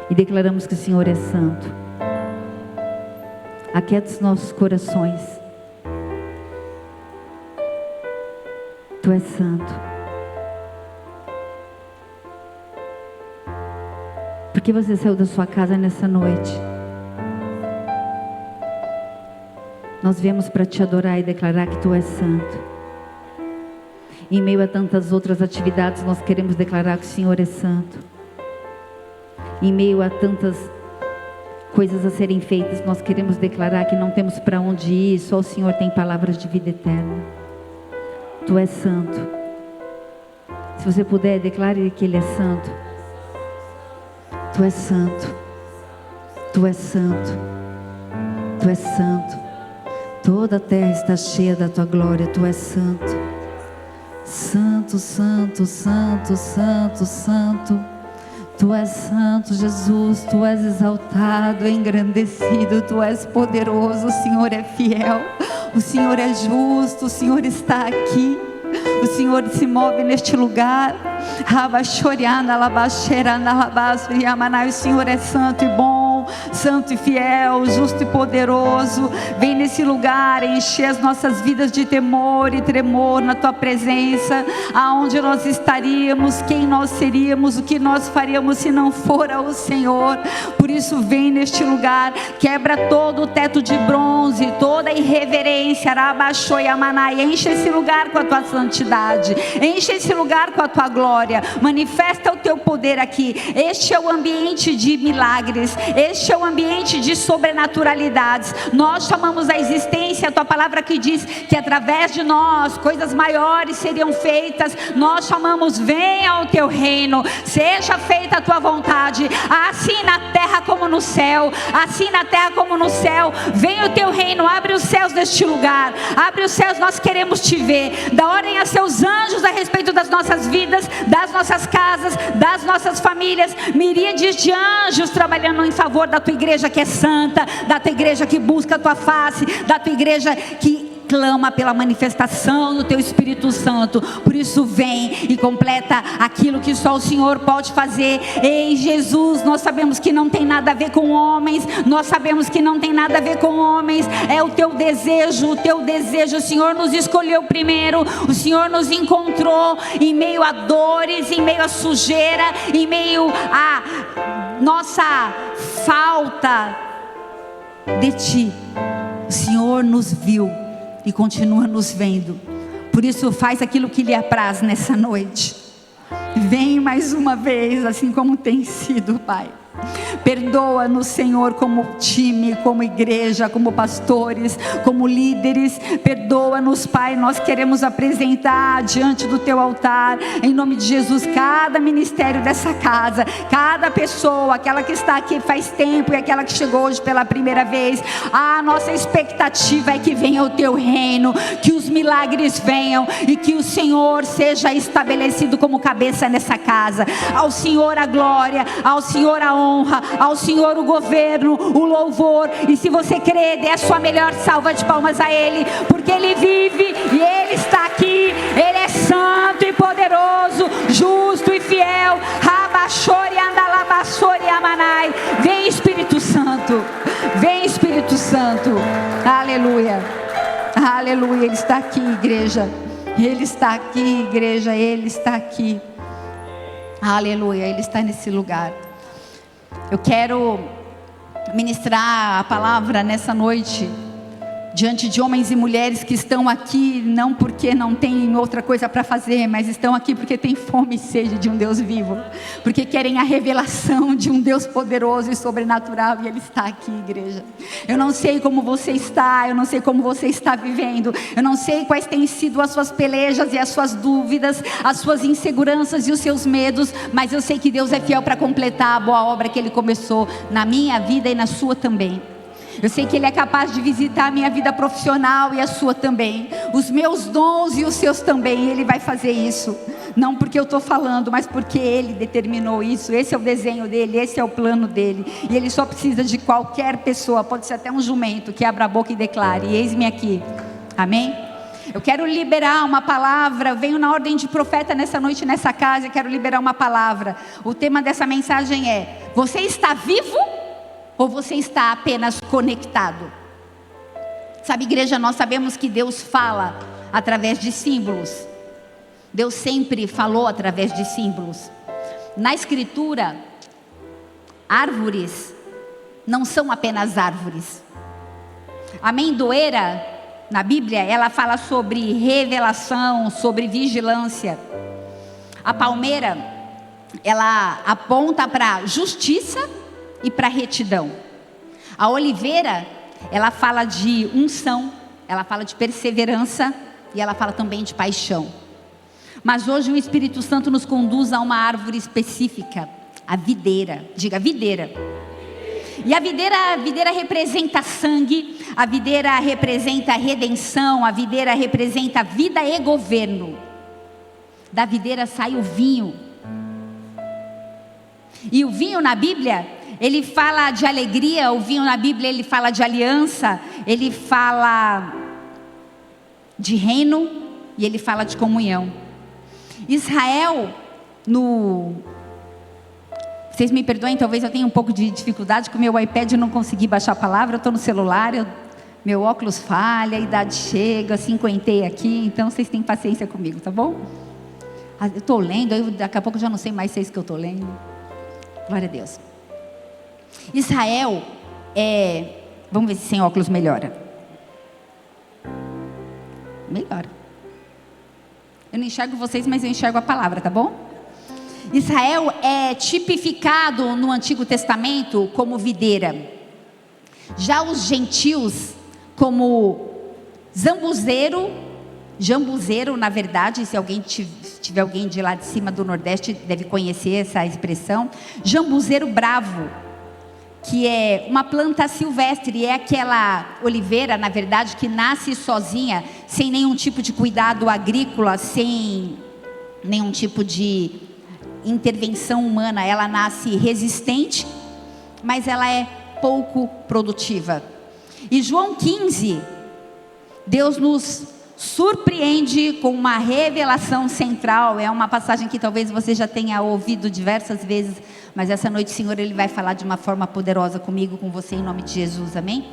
E declaramos que o Senhor é santo. Aquieta os nossos corações. Tu és santo. Por que você saiu da sua casa nessa noite? Nós viemos para te adorar e declarar que Tu és santo. Em meio a tantas outras atividades, nós queremos declarar que o Senhor é santo. Em meio a tantas coisas a serem feitas, nós queremos declarar que não temos para onde ir, só o Senhor tem palavras de vida eterna. Tu és santo. Se você puder, declare que Ele é santo. Tu és santo. Tu és santo. Tu és santo. Toda a terra está cheia da Tua glória. Tu és santo. Santo, santo, santo, santo, santo. Tu és santo, Jesus. Tu és exaltado, engrandecido. Tu és poderoso. O Senhor é fiel. O Senhor é justo. O Senhor está aqui. O Senhor se move neste lugar. O Senhor é santo e bom, santo e fiel, justo e poderoso. Vem nesse lugar encher as nossas vidas de temor e tremor na Tua presença. Aonde nós estaríamos, quem nós seríamos, o que nós faríamos se não fora o Senhor. Por isso vem neste lugar, quebra todo o teto de bronze, toda a irreverência, enche esse lugar com a Tua santidade, enche esse lugar com a Tua glória. Manifesta o Teu poder aqui. Este é o ambiente de milagres, este é o ambiente de sobrenaturalidades. Nós chamamos a existência, a Tua palavra que diz que através de nós coisas maiores seriam feitas. Nós chamamos, venha o Teu reino, seja feita a Tua vontade, assim na terra como no céu, assim na terra como no céu. Venha o Teu reino, abre os céus deste lugar, abre os céus, nós queremos Te ver. Dá ordem a Seus anjos a respeito das nossas vidas, das nossas casas, das nossas famílias. Miríades de anjos trabalhando em favor da Tua igreja que é santa, da Tua igreja que busca a Tua face, da Tua igreja que clama pela manifestação do Teu Espírito Santo. Por isso vem e completa aquilo que só o Senhor pode fazer. Ei Jesus, nós sabemos que não tem nada a ver com homens, nós sabemos que não tem nada a ver com homens, é o Teu desejo, o Teu desejo. O Senhor nos escolheu primeiro, o Senhor nos encontrou em meio a dores, em meio a sujeira, em meio a nossa falta de Ti. O Senhor nos viu e continua nos vendo. Por isso faz aquilo que lhe apraz nessa noite. Vem mais uma vez, assim como tem sido, Pai. Perdoa-nos, Senhor, como time, como igreja, como pastores, como líderes. Perdoa-nos, Pai. Nós queremos apresentar diante do Teu altar, em nome de Jesus, cada ministério dessa casa, cada pessoa, aquela que está aqui faz tempo e aquela que chegou hoje pela primeira vez. A nossa expectativa é que venha o Teu reino, que os milagres venham e que o Senhor seja estabelecido como cabeça nessa casa. Ao Senhor a glória, ao Senhor a honra, ao Senhor o governo, o louvor. E se você crê, dê a sua melhor salva de palmas a Ele, porque Ele vive e Ele está aqui. Ele é santo e poderoso, justo e fiel. Vem Espírito Santo, vem Espírito Santo. Aleluia, aleluia. Ele está aqui, igreja. Ele está aqui, igreja. Ele está aqui. Aleluia, Ele está nesse lugar. Eu quero ministrar a palavra nessa noite diante de homens e mulheres que estão aqui não porque não tem outra coisa para fazer, mas estão aqui porque tem fome e sede de um Deus vivo, porque querem a revelação de um Deus poderoso e sobrenatural, e Ele está aqui, igreja. Eu não sei como você está, eu não sei como você está vivendo, eu não sei quais têm sido as suas pelejas e as suas dúvidas, as suas inseguranças e os seus medos, mas eu sei que Deus é fiel para completar a boa obra que Ele começou na minha vida e na sua também. Eu sei que Ele é capaz de visitar a minha vida profissional e a sua também, os meus dons e os seus também. Ele vai fazer isso, não porque eu estou falando, mas porque Ele determinou isso. Esse é o desenho dEle, esse é o plano dEle, e Ele só precisa de qualquer pessoa, pode ser até um jumento, que abra a boca e declare: eis-me aqui. Amém? Eu quero liberar uma palavra, venho na ordem de profeta nessa noite, nessa casa, eu quero liberar uma palavra. O tema dessa mensagem é: você está vivo? Ou você está apenas conectado? Sabe, igreja, nós sabemos que Deus fala através de símbolos. Deus sempre falou através de símbolos. Na Escritura, árvores não são apenas árvores. A amendoeira, na Bíblia, ela fala sobre revelação, sobre vigilância. A palmeira, ela aponta para justiça e para retidão. A oliveira, ela fala de unção, ela fala de perseverança e ela fala também de paixão. Mas hoje o Espírito Santo nos conduz a uma árvore específica, a videira. Diga, videira. E a videira representa sangue, a videira representa redenção, a videira representa vida e governo. Da videira sai o vinho. E o vinho na Bíblia, ele fala de alegria, o vinho na Bíblia ele fala de aliança, ele fala de reino e ele fala de comunhão. Israel, vocês me perdoem, talvez eu tenha um pouco de dificuldade com o meu iPad, eu não consegui baixar a palavra, eu estou no celular, meu óculos falha, a idade chega, 50 aqui, então vocês têm paciência comigo, tá bom? Eu estou lendo, daqui a pouco eu já não sei mais se é isso que eu estou lendo. Glória a Deus. Israel vamos ver se sem óculos melhora. Melhora. Eu não enxergo vocês, mas eu enxergo a palavra, tá bom? Israel é tipificado no Antigo Testamento como videira. Já os gentios como jambuzeiro, na verdade, se alguém tiver alguém de lá de cima do Nordeste, deve conhecer essa expressão. Jambuzeiro bravo, que é uma planta silvestre, é aquela oliveira, na verdade, que nasce sozinha, sem nenhum tipo de cuidado agrícola, sem nenhum tipo de intervenção humana. Ela nasce resistente, mas ela é pouco produtiva. E João 15, Deus nos surpreende com uma revelação central. É uma passagem que talvez você já tenha ouvido diversas vezes, mas essa noite o Senhor ele vai falar de uma forma poderosa comigo, com você, em nome de Jesus, amém?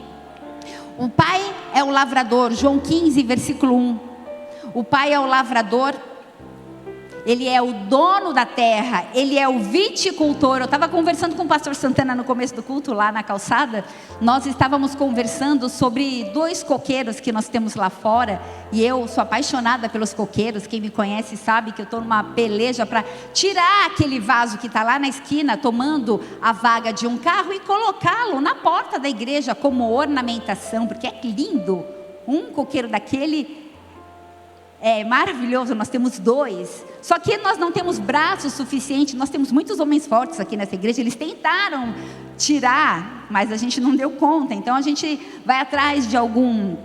O pai é o lavrador. João 15, versículo 1. O pai é o lavrador, ele é o dono da terra, ele é o viticultor. Eu estava conversando com o pastor Santana no começo do culto, lá na calçada. Nós estávamos conversando sobre 2 coqueiros que nós temos lá fora. E eu sou apaixonada pelos coqueiros. Quem me conhece sabe que eu estou numa peleja para tirar aquele vaso que está lá na esquina, tomando a vaga de um carro, e colocá-lo na porta da igreja como ornamentação, porque é lindo. Um coqueiro daquele é maravilhoso. Nós temos 2, só que nós não temos braços suficientes. Nós temos muitos homens fortes aqui nessa igreja. Eles tentaram tirar, mas a gente não deu conta. Então a gente vai atrás de algum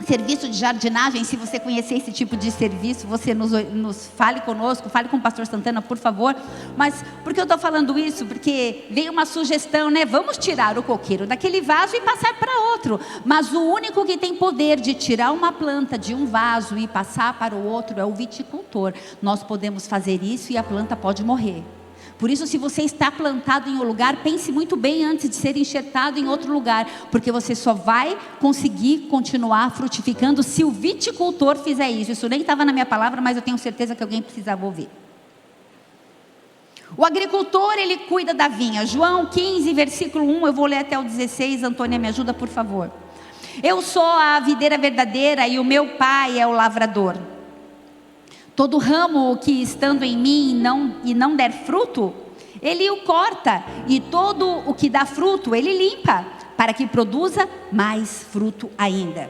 serviço de jardinagem. Se você conhecer esse tipo de serviço, você nos fale conosco, fale com o pastor Santana, por favor. Mas por que eu estou falando isso? Porque veio uma sugestão, né? Vamos tirar o coqueiro daquele vaso e passar para outro. Mas o único que tem poder de tirar uma planta de um vaso e passar para o outro é o viticultor. Nós podemos fazer isso e a planta pode morrer. Por isso, se você está plantado em um lugar, pense muito bem antes de ser enxertado em outro lugar, porque você só vai conseguir continuar frutificando se o viticultor fizer isso. Isso nem estava na minha palavra, mas eu tenho certeza que alguém precisava ouvir. O agricultor, ele cuida da vinha. João 15, versículo 1, eu vou ler até o 16, Antônia, me ajuda, por favor. Eu sou a videira verdadeira e o meu pai é o lavrador. Todo ramo que estando em mim não der fruto, ele o corta, e todo o que dá fruto, ele limpa, para que produza mais fruto ainda.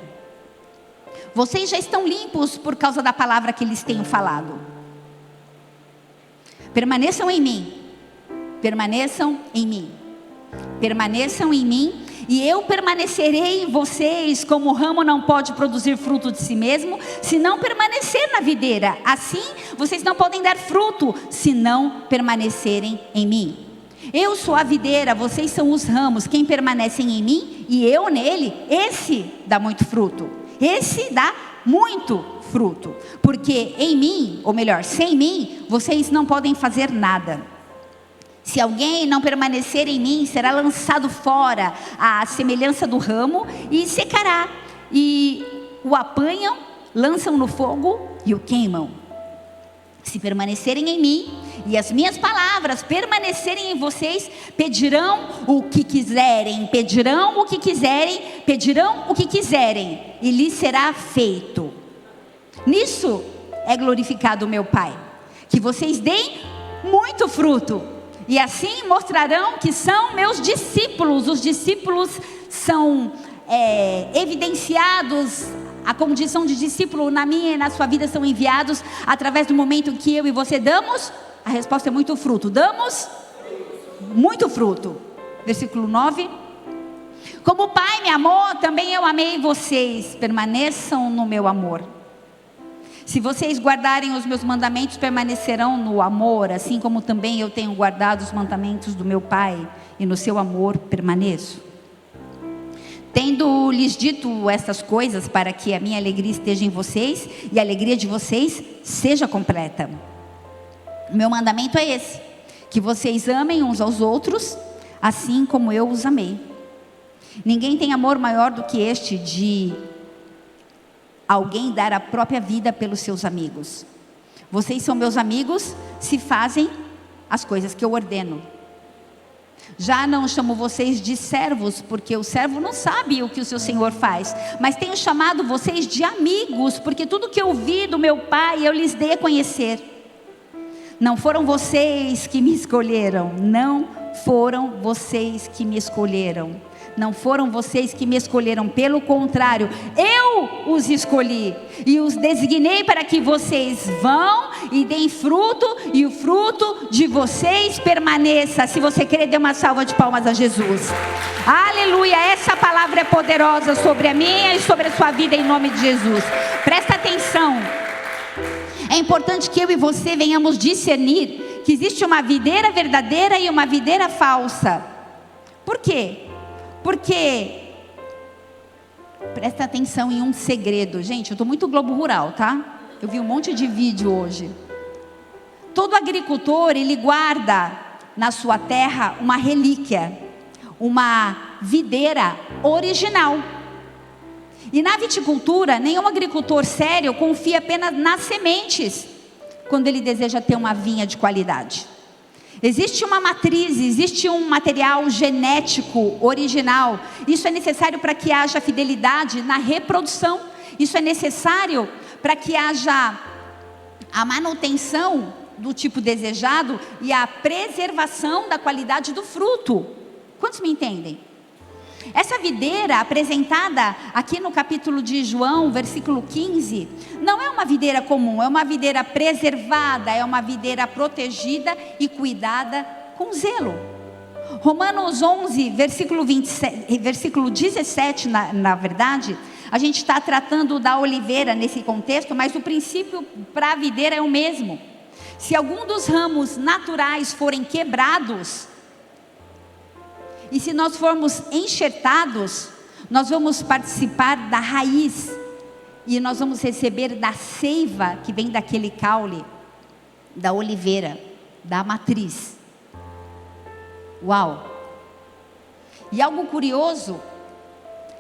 Vocês já estão limpos por causa da palavra que lhes tenho falado. Permaneçam em mim, permaneçam em mim, permaneçam em mim, e eu permanecerei em vocês. Como o ramo não pode produzir fruto de si mesmo, se não permanecer na videira, assim vocês não podem dar fruto, se não permanecerem em mim. Eu sou a videira, vocês são os ramos. Quem permanece em mim e eu nele, esse dá muito fruto. Esse dá muito fruto, porque em mim, ou melhor, sem mim, vocês não podem fazer nada. Se alguém não permanecer em mim, será lançado fora, à semelhança do ramo, e secará. E o apanham, lançam no fogo e o queimam. Se permanecerem em mim e as minhas palavras permanecerem em vocês, pedirão o que quiserem, pedirão o que quiserem, pedirão o que quiserem, e lhes será feito. Nisso é glorificado o meu Pai, que vocês deem muito fruto, e assim mostrarão que são meus discípulos. Os discípulos são evidenciados. A condição de discípulo na minha e na sua vida são enviados através do momento que eu e você damos. A resposta é muito fruto. Damos muito fruto. Versículo 9. Como o Pai me amou, também eu amei vocês. Permaneçam no meu amor. Se vocês guardarem os meus mandamentos, permanecerão no amor, assim como também eu tenho guardado os mandamentos do meu Pai, e no seu amor permaneço. Tendo lhes dito estas coisas, para que a minha alegria esteja em vocês e a alegria de vocês seja completa. O meu mandamento é esse: que vocês amem uns aos outros, assim como eu os amei. Ninguém tem amor maior do que este, de alguém dar a própria vida pelos seus amigos. Vocês são meus amigos se fazem as coisas que eu ordeno. Já não chamo vocês de servos, porque o servo não sabe o que o seu senhor faz, mas tenho chamado vocês de amigos, porque tudo que eu ouvi do meu Pai eu lhes dei a conhecer. Não foram vocês que me escolheram, não foram vocês que me escolheram. Não foram vocês que me escolheram, pelo contrário, eu os escolhi e os designei para que vocês vão e deem fruto, e o fruto de vocês permaneça. Se você quer, dê uma salva de palmas a Jesus. Aleluia, essa palavra é poderosa sobre a minha e sobre a sua vida, em nome de Jesus. Presta atenção. É importante que eu e você venhamos discernir que existe uma videira verdadeira e uma videira falsa. Por quê? Porque, presta atenção em um segredo. Gente, eu estou muito Globo Rural, tá? Eu vi um monte de vídeo hoje. Todo agricultor, ele guarda na sua terra uma relíquia, uma videira original. E na viticultura, nenhum agricultor sério confia apenas nas sementes, quando ele deseja ter uma vinha de qualidade. Existe uma matriz, existe um material genético original. Isso é necessário para que haja fidelidade na reprodução. Isso é necessário para que haja a manutenção do tipo desejado e a preservação da qualidade do fruto. Quantos me entendem? Essa videira apresentada aqui no capítulo de João, versículo 15, não é uma videira comum, é uma videira preservada, é uma videira protegida e cuidada com zelo. Romanos 11, versículo 17, na verdade, a gente está tratando da oliveira nesse contexto, mas o princípio para a videira é o mesmo. Se algum dos ramos naturais forem quebrados, e se nós formos enxertados, nós vamos participar da raiz, e nós vamos receber da seiva que vem daquele caule, da oliveira, da matriz. Uau! E algo curioso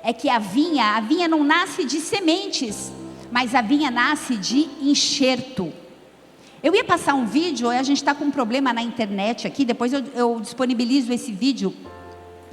é que a vinha não nasce de sementes, mas a vinha nasce de enxerto. Eu ia passar um vídeo, a gente está com um problema na internet aqui, depois eu disponibilizo esse vídeo,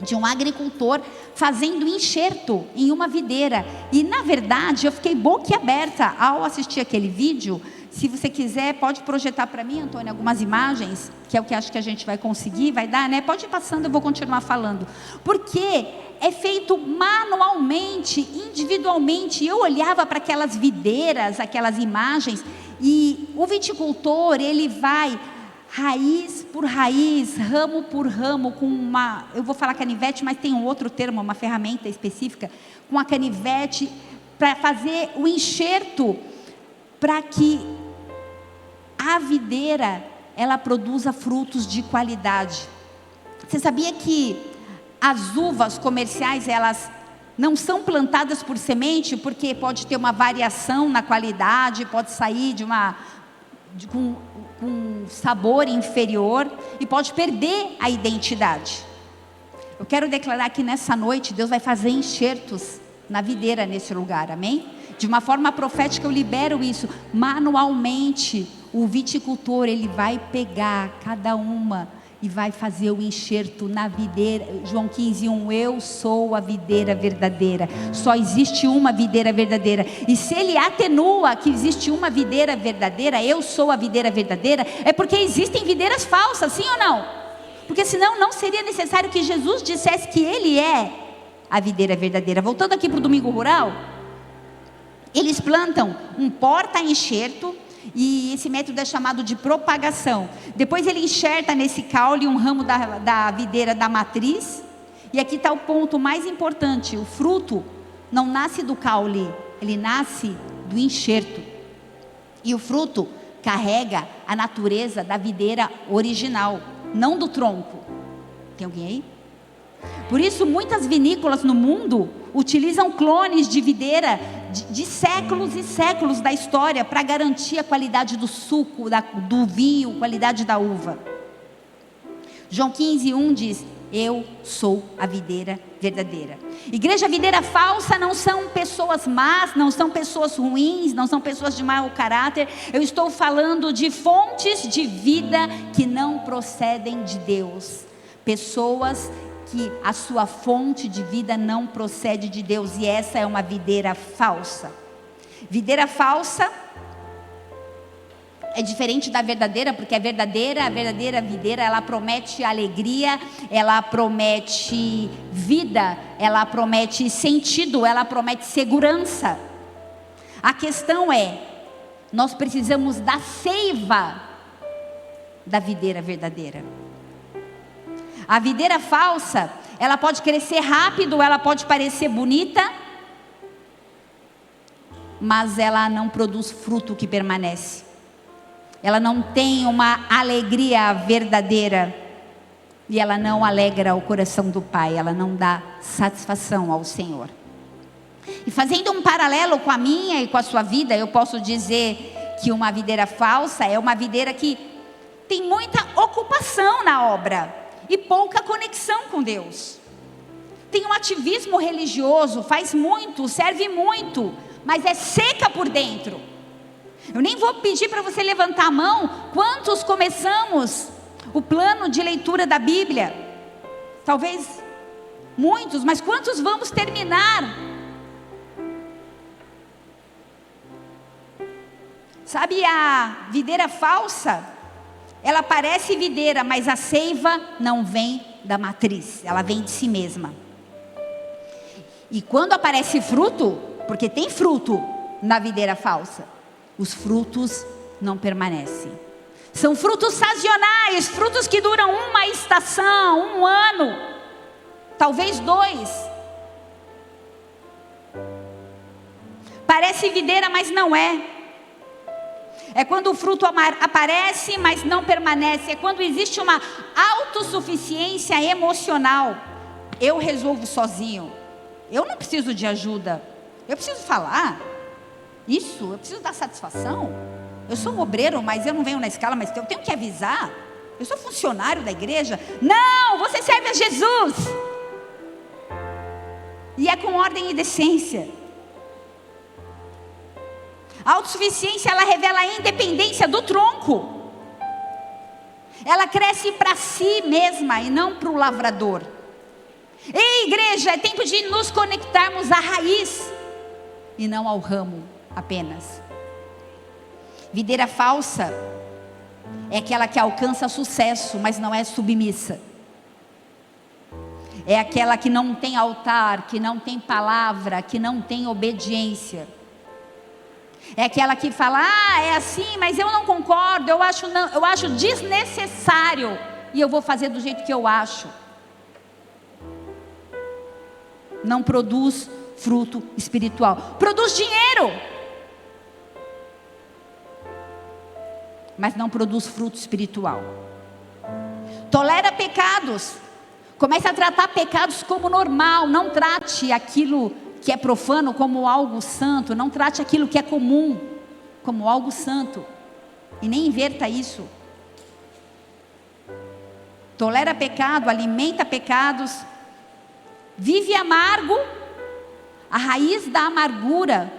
de um agricultor fazendo enxerto em uma videira. E na verdade eu fiquei boquiaberta ao assistir aquele vídeo. Se você quiser, pode projetar para mim, Antônio, algumas imagens, que é o que acho que a gente vai conseguir, vai dar, né? Pode ir passando, eu vou continuar falando. Porque é feito manualmente, individualmente. Eu olhava para aquelas videiras, aquelas imagens, e o viticultor, ele vai raiz por raiz, ramo por ramo, com uma, eu vou falar canivete, mas tem um outro termo, uma ferramenta específica, com a canivete, para fazer o enxerto, para que a videira, ela produza frutos de qualidade. Você sabia que as uvas comerciais, elas não são plantadas por semente, porque pode ter uma variação na qualidade, pode sair com sabor inferior e pode perder a identidade. Eu quero declarar que nessa noite Deus vai fazer enxertos na videira nesse lugar, amém? De uma forma profética eu libero isso, manualmente o viticultor, ele vai pegar cada uma e vai fazer o enxerto na videira. João 15:1, eu sou a videira verdadeira. Só existe uma videira verdadeira. E se ele atenua que existe uma videira verdadeira, eu sou a videira verdadeira, é porque existem videiras falsas, sim ou não? Porque senão não seria necessário que Jesus dissesse que ele é a videira verdadeira. Voltando aqui para o domingo rural, eles plantam um porta-enxerto, e esse método é chamado de propagação. Depois ele enxerta nesse caule um ramo da videira da matriz. E aqui está o ponto mais importante: o fruto não nasce do caule, ele nasce do enxerto. E o fruto carrega a natureza da videira original, não do tronco. Tem alguém aí? Por isso muitas vinícolas no mundo utilizam clones de videira de séculos e séculos da história para garantir a qualidade do suco, do vinho, qualidade da uva. João 15:1 diz: eu sou a videira verdadeira. Igreja videira falsa não são pessoas más, não são pessoas ruins, não são pessoas de mau caráter. Eu estou falando de fontes de vida que não procedem de Deus. Pessoas que a sua fonte de vida não procede de Deus, e essa é uma videira falsa. Videira falsa é diferente da verdadeira, porque a verdadeira videira, ela promete alegria, ela promete vida, ela promete sentido, ela promete segurança. A questão é, nós precisamos da seiva da videira verdadeira. A videira falsa, ela pode crescer rápido, ela pode parecer bonita, mas ela não produz fruto que permanece. Ela não tem uma alegria verdadeira, e ela não alegra o coração do Pai, ela não dá satisfação ao Senhor. E fazendo um paralelo com a minha e com a sua vida, eu posso dizer que uma videira falsa é uma videira que tem muita ocupação na obra e pouca conexão com Deus. Tem um ativismo religioso, faz muito, serve muito, mas é seca por dentro. Eu nem vou pedir para você levantar a mão. Quantos começamos o plano de leitura da Bíblia? Talvez muitos, mas quantos vamos terminar? Sabe, a videira falsa, ela parece videira, mas a seiva não vem da matriz, ela vem de si mesma. E quando aparece fruto, porque tem fruto na videira falsa, os frutos não permanecem. São frutos sazonais, frutos que duram uma estação, um ano, talvez 2. Parece videira, mas não é. É quando o fruto aparece, mas não permanece. É quando existe uma autossuficiência emocional. Eu resolvo sozinho. Eu não preciso de ajuda. Eu preciso falar isso, eu preciso dar satisfação. Eu sou um obreiro, mas eu não venho na escala, mas eu tenho que avisar. Eu sou funcionário da igreja. Não, você serve a Jesus. E é com ordem e decência. A autossuficiência, ela revela a independência do tronco. Ela cresce para si mesma e não para o lavrador. Ei, igreja, é tempo de nos conectarmos à raiz e não ao ramo apenas. Videira falsa é aquela que alcança sucesso, mas não é submissa. É aquela que não tem altar, que não tem palavra, que não tem obediência. É aquela que fala, é assim, mas eu não concordo, eu acho desnecessário, e eu vou fazer do jeito que eu acho. Não produz fruto espiritual. Produz dinheiro, mas não produz fruto espiritual. Tolera pecados, começa a tratar pecados como normal. Não trate aquilo que é profano como algo santo. Não trate aquilo que é comum como algo santo. E nem inverta isso. Tolera pecado, alimenta pecados, vive amargo. A raiz da amargura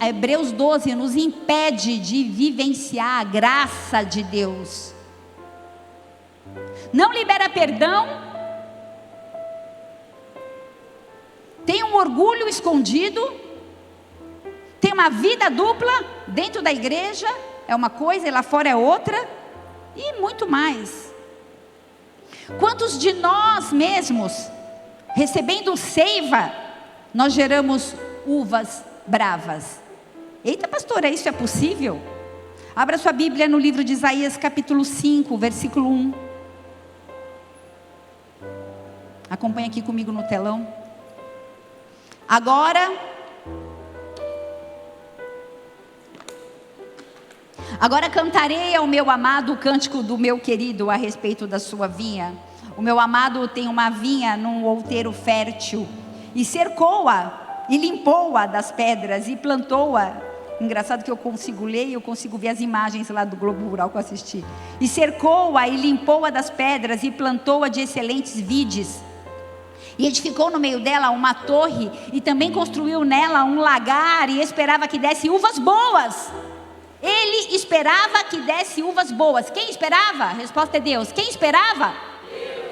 Hebreus 12 nos impede de vivenciar a graça de Deus. Não libera perdão, tem um orgulho escondido, tem uma vida dupla dentro da igreja, é uma coisa e lá fora é outra, e muito mais. Quantos de nós mesmos, recebendo seiva, nós geramos uvas bravas? Eita, pastora, isso é possível? Abra sua Bíblia no livro de Isaías capítulo 5, versículo 1. Acompanhe aqui comigo no telão. Agora cantarei ao meu amado o cântico do meu querido a respeito da sua vinha. O meu amado tem uma vinha num outeiro fértil, e cercou-a, e limpou-a das pedras, e plantou-a. Engraçado que eu consigo ler e eu consigo ver as imagens lá do Globo Rural que eu assisti. E cercou-a, e limpou-a das pedras, e plantou-a de excelentes vides. E edificou no meio dela uma torre, e também construiu nela um lagar, e esperava que desse uvas boas. Ele esperava que desse uvas boas. Quem esperava? A resposta é Deus. Quem esperava? Deus.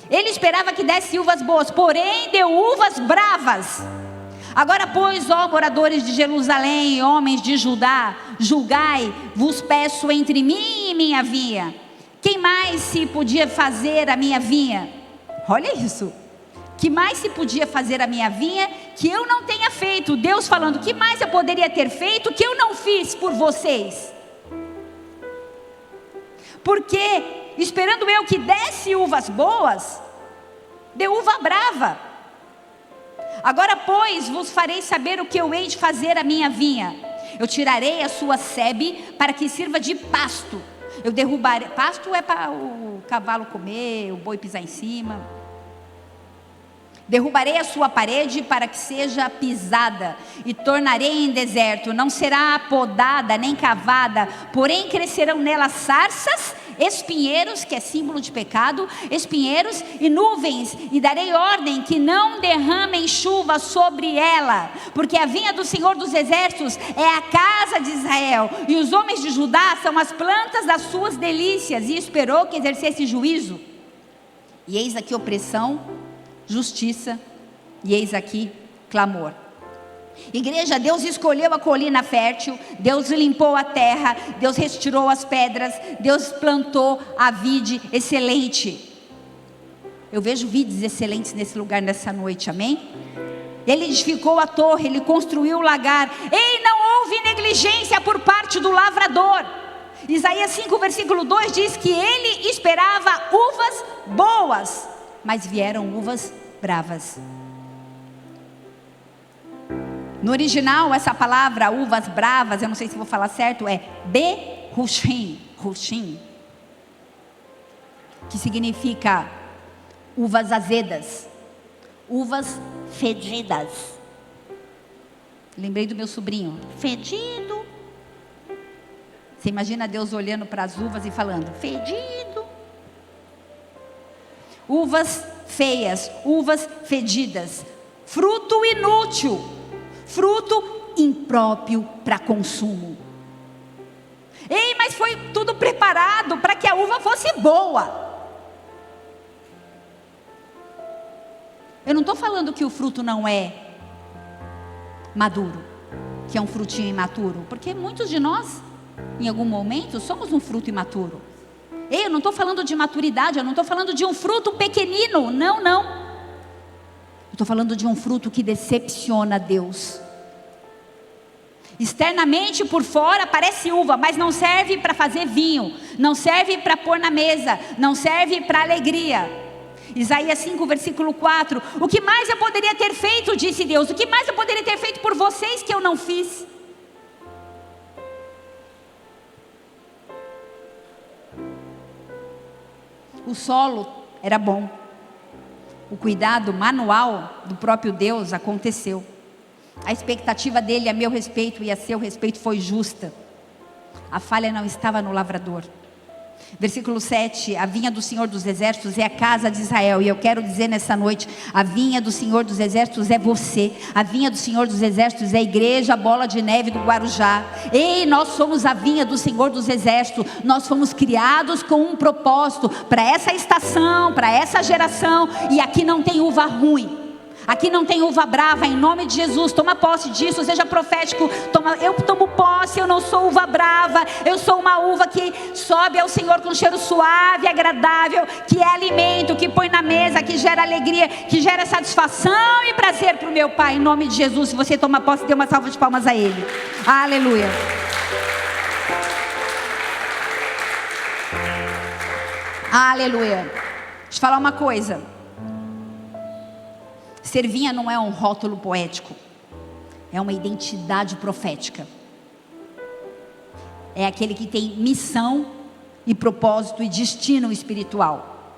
Ele esperava que desse uvas boas, porém deu uvas bravas. Agora, pois, ó moradores de Jerusalém, homens de Judá, julgai, vos peço entre mim e minha vinha. Quem mais se podia fazer a minha vinha? Olha isso. Que mais se podia fazer a minha vinha que eu não tenha feito? Deus falando, que mais eu poderia ter feito que eu não fiz por vocês? Porque, esperando eu que desse uvas boas, deu uva brava. Agora, pois, vos farei saber o que eu hei de fazer a minha vinha. Eu tirarei a sua sebe para que sirva de pasto. Eu derrubarei, pasto é para o cavalo comer, o boi pisar em cima. Derrubarei a sua parede para que seja pisada, e tornarei em deserto, não será podada nem cavada, porém crescerão nela sarças, espinheiros, que é símbolo de pecado, espinheiros e nuvens, e darei ordem que não derramem chuva sobre ela, porque a vinha do Senhor dos Exércitos é a casa de Israel, e os homens de Judá são as plantas das suas delícias, e esperou que exercesse juízo. E eis aqui opressão, justiça, e eis aqui clamor. Igreja, Deus escolheu a colina fértil, Deus limpou a terra, Deus retirou as pedras, Deus plantou a vide excelente. Eu vejo vides excelentes nesse lugar nessa noite, amém? Ele edificou a torre, ele construiu o lagar, e não houve negligência por parte do lavrador. Isaías 5 versículo 2 diz que ele esperava uvas boas, mas vieram uvas bravas. No original, essa palavra uvas bravas, eu não sei se vou falar certo, é berushim, que significa uvas azedas, uvas fedidas. Lembrei do meu sobrinho, fedido. Você imagina Deus olhando para as uvas e falando, fedido. Uvas feias, uvas fedidas, fruto inútil, fruto impróprio para consumo. Ei, mas foi tudo preparado para que a uva fosse boa. Eu não estou falando que o fruto não é maduro, que é um frutinho imaturo, porque muitos de nós, em algum momento, somos um fruto imaturo. Ei, eu não estou falando de maturidade, eu não estou falando de um fruto pequenino, não. Eu estou falando de um fruto que decepciona Deus. Externamente, por fora, parece uva, mas não serve para fazer vinho, não serve para pôr na mesa, não serve para alegria. Isaías 5, versículo 4, o que mais eu poderia ter feito, disse Deus, o que mais eu poderia ter feito por vocês que eu não fiz? O solo era bom, o cuidado manual do próprio Deus aconteceu. A expectativa dele a meu respeito e a seu respeito foi justa. A falha não estava no lavrador, Versículo 7, a vinha do Senhor dos Exércitos é a casa de Israel. E eu quero dizer nessa noite, a vinha do Senhor dos Exércitos é você. A vinha do Senhor dos Exércitos é a igreja Bola de Neve do Guarujá. Ei, nós somos a vinha do Senhor dos Exércitos. Nós fomos criados com um propósito para essa estação, para essa geração. E aqui não tem uva ruim. Aqui não tem uva brava, em nome de Jesus. Toma posse disso, seja profético. Eu tomo posse, eu não sou uva brava. Eu sou uma uva que sobe ao Senhor com cheiro suave, agradável, que é alimento, que põe na mesa, que gera alegria, que gera satisfação e prazer para o meu Pai, em nome de Jesus. Se você toma posse, dê uma salva de palmas a Ele. Aleluia. Aleluia. Deixa eu te falar uma coisa. Ser vinha não é um rótulo poético, é uma identidade profética. É aquele que tem missão e propósito e destino espiritual.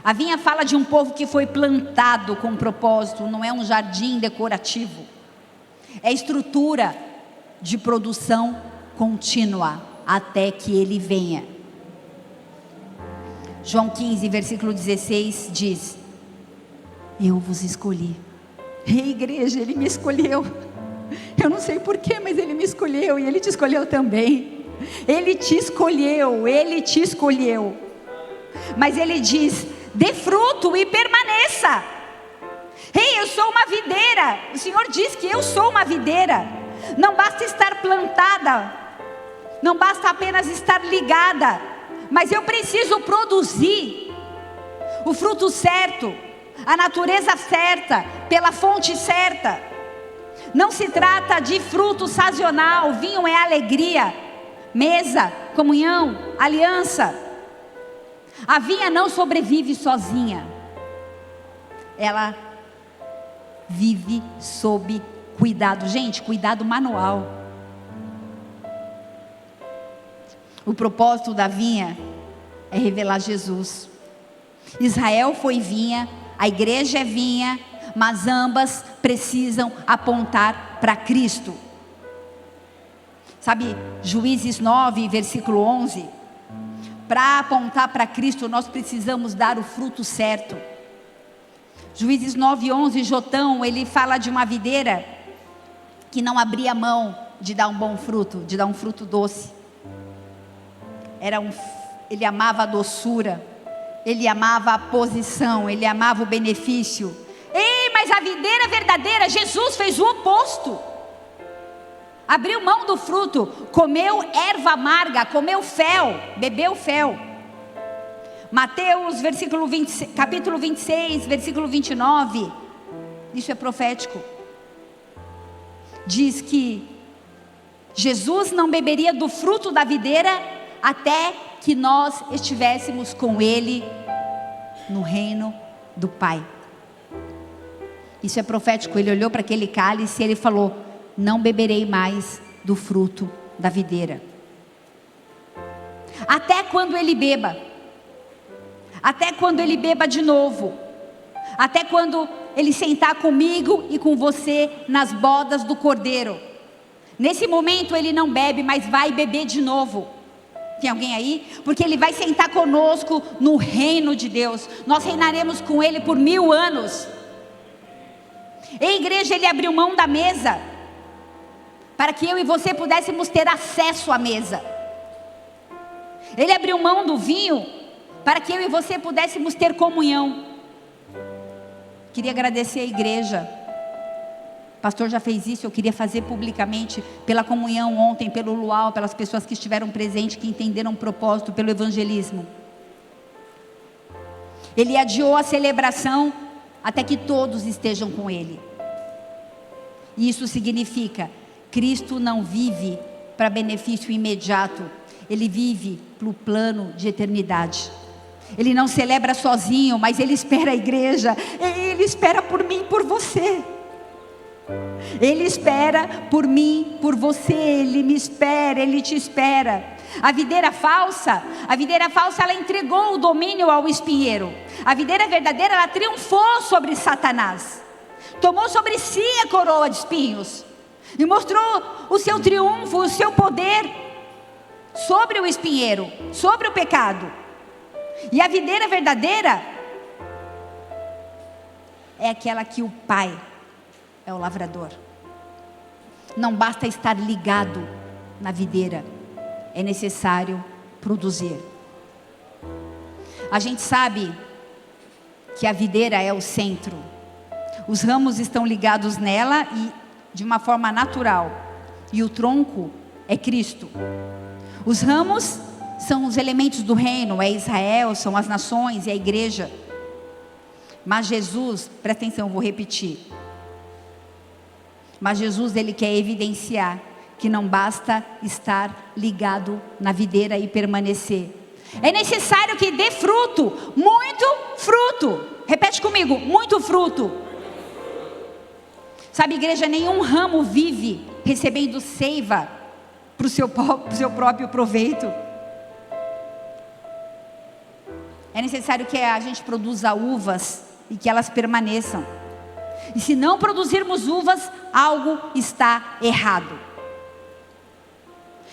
A vinha fala de um povo que foi plantado com propósito, não é um jardim decorativo. É estrutura de produção contínua até que ele venha. João 15, versículo 16 diz: eu vos escolhi. Ei, igreja, Ele me escolheu. Eu não sei porquê, mas Ele me escolheu. E Ele te escolheu também. Ele te escolheu, Ele te escolheu. Mas Ele diz: dê fruto e permaneça. Ei, eu sou uma videira. O Senhor diz que eu sou uma videira. Não basta estar plantada, não basta apenas estar ligada, mas eu preciso produzir o fruto certo, a natureza certa, pela fonte certa. Não se trata de fruto sazonal. Vinho é alegria, mesa, comunhão, aliança. A vinha não sobrevive sozinha. Ela vive sob cuidado. Gente, cuidado manual. O propósito da vinha é revelar Jesus. Israel foi vinha, a igreja é vinha, mas ambas precisam apontar para Cristo. Sabe, Juízes 9, versículo 11. Para apontar para Cristo, nós precisamos dar o fruto certo. Juízes 9, 11, Jotão, ele fala de uma videira que não abria mão de dar um bom fruto, de dar um fruto doce. Ele amava a doçura, ele amava a posição, ele amava o benefício. Ei, mas a videira verdadeira, Jesus fez o oposto. Abriu mão do fruto, comeu erva amarga, comeu fel, bebeu fel. Mateus capítulo 26, versículo 29, isso é profético. Diz que Jesus não beberia do fruto da videira até que nós estivéssemos com Ele no reino do Pai. Isso é profético. Ele olhou para aquele cálice e ele falou: não beberei mais do fruto da videira, até quando ele beba, até quando ele beba de novo, até quando ele sentar comigo e com você nas bodas do Cordeiro. Nesse momento ele não bebe, mas vai beber de novo. Tem alguém aí? Porque ele vai sentar conosco no reino de Deus. Nós reinaremos com ele por 1000 anos. Ei, igreja, ele abriu mão da mesa para que eu e você pudéssemos ter acesso à mesa. Ele abriu mão do vinho para que eu e você pudéssemos ter comunhão. Queria agradecer a igreja. O pastor já fez isso, eu queria fazer publicamente, pela comunhão ontem, pelo luau, pelas pessoas que estiveram presentes, que entenderam o propósito, pelo evangelismo. Ele adiou a celebração até que todos estejam com ele. E isso significa: Cristo não vive para benefício imediato, ele vive para o plano de eternidade. Ele não celebra sozinho, mas ele espera a igreja. Ele espera por mim e por você. Ele espera por mim, por você. Ele me espera, ele te espera. A videira falsa, ela entregou o domínio ao espinheiro. A videira verdadeira, ela triunfou sobre Satanás, tomou sobre si a coroa de espinhos e mostrou o seu triunfo, o seu poder. sobre o espinheiro, sobre o pecado. E a videira verdadeira é aquela que o Pai é o lavrador. Não basta estar ligado na videira, é necessário produzir. A gente sabe que a videira é o centro. Os ramos estão ligados nela e de uma forma natural. E o tronco é Cristo. Os ramos são os elementos do reino, é Israel, são as nações, é a igreja. Mas Jesus, presta atenção, eu vou repetir. Mas Jesus, ele quer evidenciar que não basta estar ligado na videira e permanecer. É necessário que dê fruto, muito fruto. Repete comigo, muito fruto. Sabe, igreja, nenhum ramo vive recebendo seiva para o seu próprio proveito. É necessário que a gente produza uvas e que elas permaneçam. E se não produzirmos uvas, algo está errado.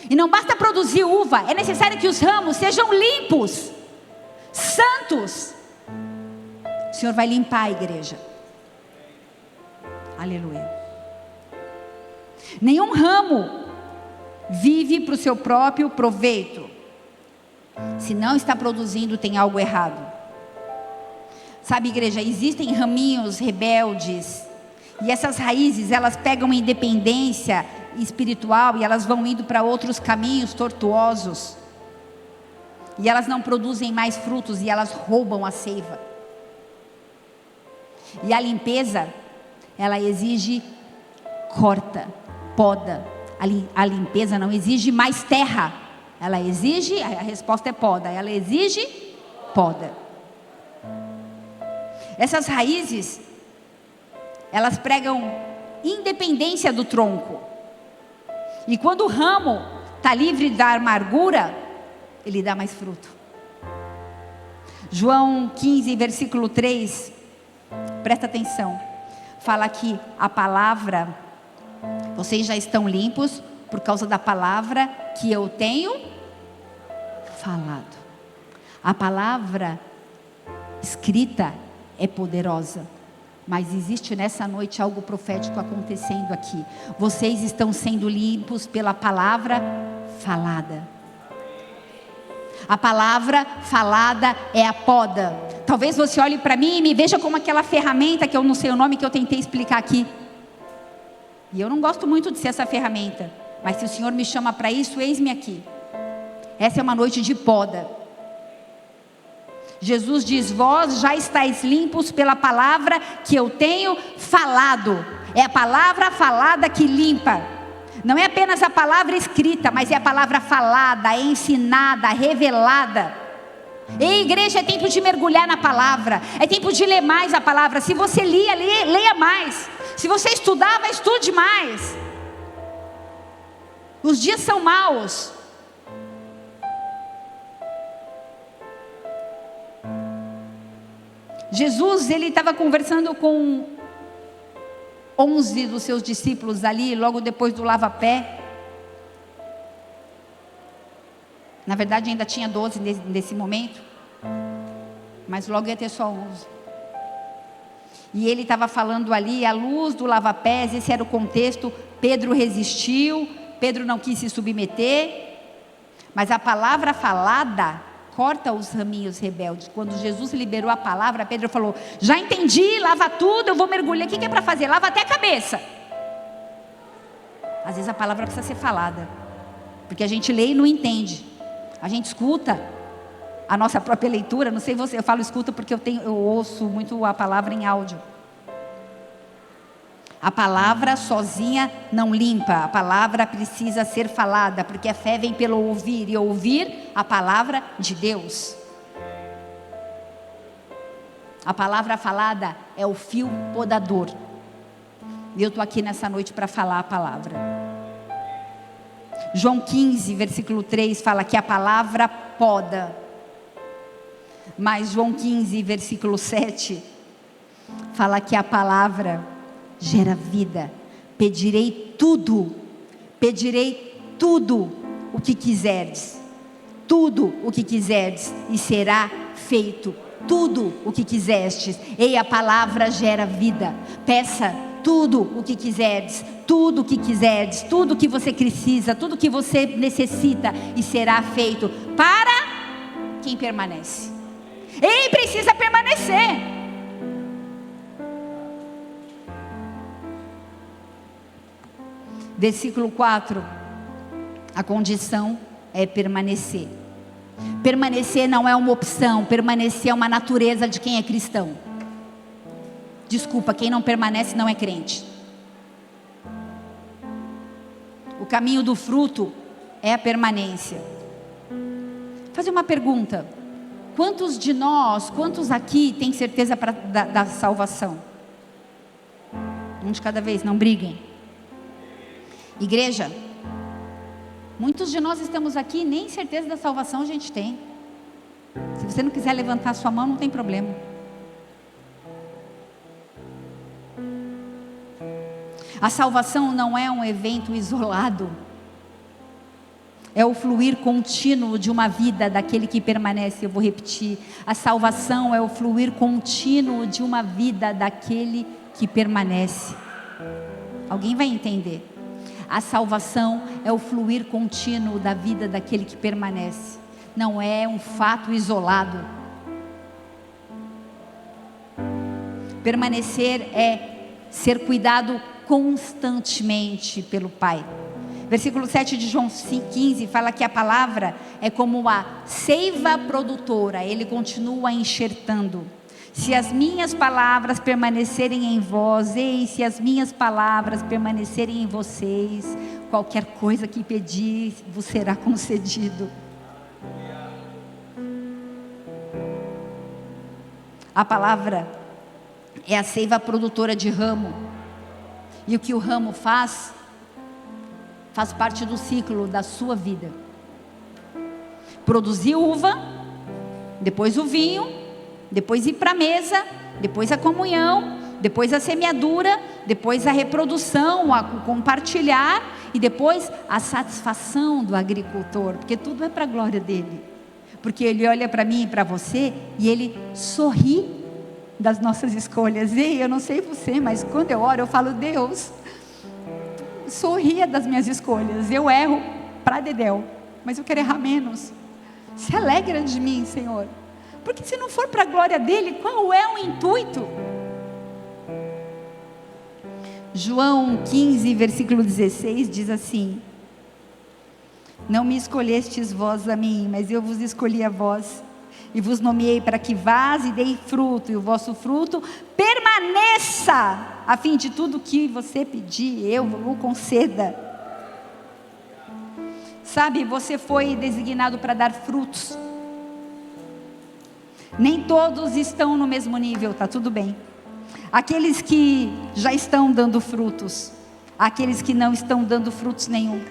E não basta produzir uva, é necessário que os ramos sejam limpos, santos. O Senhor vai limpar a igreja. Aleluia. Nenhum ramo vive para o seu próprio proveito. Se não está produzindo, tem algo errado. Sabe, igreja, existem raminhos rebeldes. E essas raízes, elas pegam independência espiritual e elas vão indo para outros caminhos tortuosos. E elas não produzem mais frutos e elas roubam a seiva. E a ela exige corta, poda. A limpeza não exige mais terra. Ela exige, a resposta é poda. Ela exige poda. Essas raízes, elas pregam independência do tronco. E quando o ramo está livre da amargura, ele dá mais fruto. João 15, versículo 3, presta atenção. Fala que a palavra, vocês já estão limpos por causa da palavra que eu tenho falado. A palavra escrita é poderosa, mas existe nessa noite algo profético acontecendo aqui. Vocês estão sendo limpos pela palavra falada. A palavra falada é a poda. Talvez você olhe para mim e me veja como aquela ferramenta que eu não sei o nome, que eu tentei explicar aqui. E eu não gosto muito de ser essa ferramenta, mas se o Senhor me chama para isso, eis-me aqui. Essa é uma noite de poda. Jesus diz: vós já estáis limpos pela palavra que eu tenho falado. É a palavra falada que limpa. Não é apenas a palavra escrita, mas é a palavra falada, ensinada, revelada. Ei, igreja, é tempo de mergulhar na palavra. É tempo de ler mais a palavra. Se você leia mais. Se você estudava, estude mais. Os dias são maus. Jesus, ele estava conversando com 11 dos seus discípulos ali, logo depois do lava-pé. Na verdade ainda tinha 12 nesse momento, mas logo ia ter só 11. E ele estava falando ali, à luz do lava-pés, esse era o contexto. Pedro resistiu, Pedro não quis se submeter, mas a palavra falada corta os raminhos rebeldes. Quando Jesus liberou a palavra, Pedro falou: já entendi, lava tudo, eu vou mergulhar. O que é para fazer? Lava até a cabeça. Às vezes a palavra precisa ser falada, porque a gente lê e não entende. A gente escuta a nossa própria leitura. Não sei você, eu falo escuta porque eu ouço muito a palavra em áudio. A palavra sozinha não limpa. A palavra precisa ser falada, porque a fé vem pelo ouvir, e ouvir a palavra de Deus. A palavra falada é o fio podador. E eu estou aqui nessa noite para falar a palavra. João 15, versículo 3 fala que a palavra poda. Mas João 15, versículo 7 fala que a palavra gera vida. Pedirei tudo o que quiserdes. Tudo o que quiserdes e será feito. Tudo o que quisestes. Ei, a palavra gera vida. Peça tudo o que quiserdes. Tudo o que quiserdes. Tudo o que você precisa. Tudo o que você necessita. E será feito para quem permanece. Ei, precisa permanecer. Versículo 4. A condição é permanecer. Permanecer não é uma opção. Permanecer é uma natureza de quem é cristão. Desculpa, quem não permanece não é crente. O caminho do fruto é a permanência. Vou fazer uma pergunta. Quantos de nós, quantos aqui têm certeza da salvação? Um de cada vez, não briguem. Igreja, muitos de nós estamos aqui, nem certeza da salvação a gente tem. Se você não quiser levantar sua mão, não tem problema. A salvação não é um evento isolado. É o fluir contínuo de uma vida daquele que permanece. Eu vou repetir. A salvação é o fluir contínuo de uma vida daquele que permanece. Alguém vai entender? A salvação é o fluir contínuo da vida daquele que permanece. Não é um fato isolado. Permanecer é ser cuidado constantemente pelo Pai. Versículo 7 de João 15 fala que a palavra é como uma seiva produtora. Ele continua enxertando. Se as minhas palavras permanecerem em vós, e se as minhas palavras permanecerem em vocês, qualquer coisa que pedir vos será concedido. A palavra é a seiva produtora de ramo. E o que o ramo faz parte do ciclo da sua vida. Produzir uva, depois o vinho, depois ir para a mesa, depois a comunhão, depois a semeadura, depois a reprodução, o compartilhar e depois a satisfação do agricultor, porque tudo é para a glória dele. Porque ele olha para mim e para você e ele sorri das nossas escolhas. E eu não sei você, mas quando eu oro eu falo: Deus, sorria das minhas escolhas. Eu erro para dedéu, mas eu quero errar menos. Se alegra de mim, Senhor, porque se não for para a glória dele, qual é o intuito? João 15, versículo 16 diz assim: não me escolhestes vós a mim, mas eu vos escolhi a vós, e vos nomeei para que vás e dei fruto, e o vosso fruto permaneça, a fim de tudo que você pedir, eu o conceda. Sabe, você foi designado para dar frutos. Nem todos estão no mesmo nível, tá tudo bem. Aqueles que já estão dando frutos, aqueles que não estão dando frutos nenhum,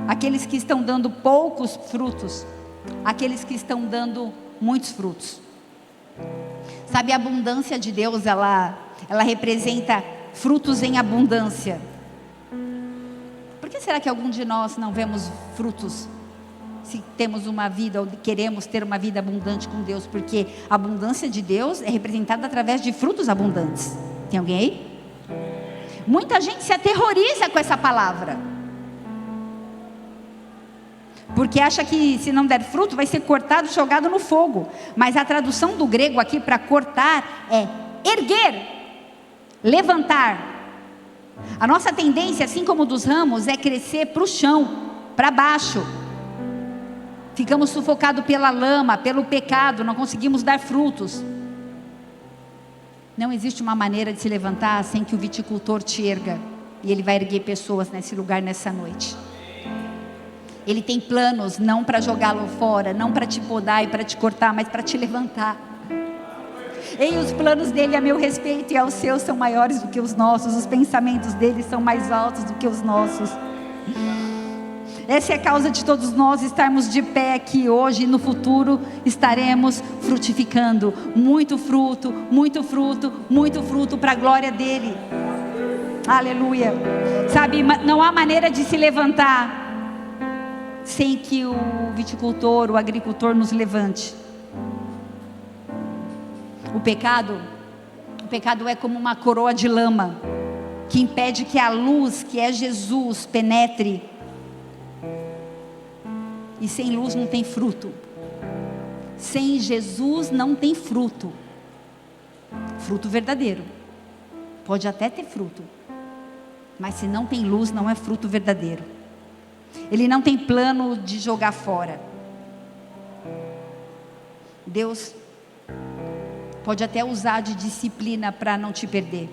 aqueles que estão dando poucos frutos, aqueles que estão dando muitos frutos. Sabe, a abundância de Deus, ela representa frutos em abundância. Por que será que algum de nós não vemos frutos? Se temos uma vida, ou queremos ter uma vida abundante com Deus, porque a abundância de Deus é representada através de frutos abundantes. Tem alguém aí? Muita gente se aterroriza com essa palavra, porque acha que se não der fruto vai ser cortado, jogado no fogo. Mas a tradução do grego aqui para cortar é erguer, levantar. A nossa tendência, assim como dos ramos, é crescer para o chão, para baixo. Ficamos sufocados pela lama, pelo pecado, não conseguimos dar frutos. Não existe uma maneira de se levantar sem que o viticultor te erga. E ele vai erguer pessoas nesse lugar nessa noite. Ele tem planos não para jogá-lo fora, não para te podar e para te cortar, mas para te levantar. E os planos dele a meu respeito e aos seus são maiores do que os nossos. Os pensamentos dele são mais altos do que os nossos. Essa é a causa de todos nós estarmos de pé aqui hoje, e no futuro estaremos frutificando. Muito fruto, muito fruto, muito fruto para a glória dele. Aleluia. Sabe, não há maneira de se levantar sem que o viticultor, o agricultor nos levante. O pecado é como uma coroa de lama que impede que a luz, que é Jesus, penetre. E sem luz não tem fruto. Sem Jesus não tem fruto. Fruto verdadeiro. Pode até ter fruto, mas se não tem luz, não é fruto verdadeiro. Ele não tem plano de jogar fora. Deus pode até usar de disciplina para não te perder.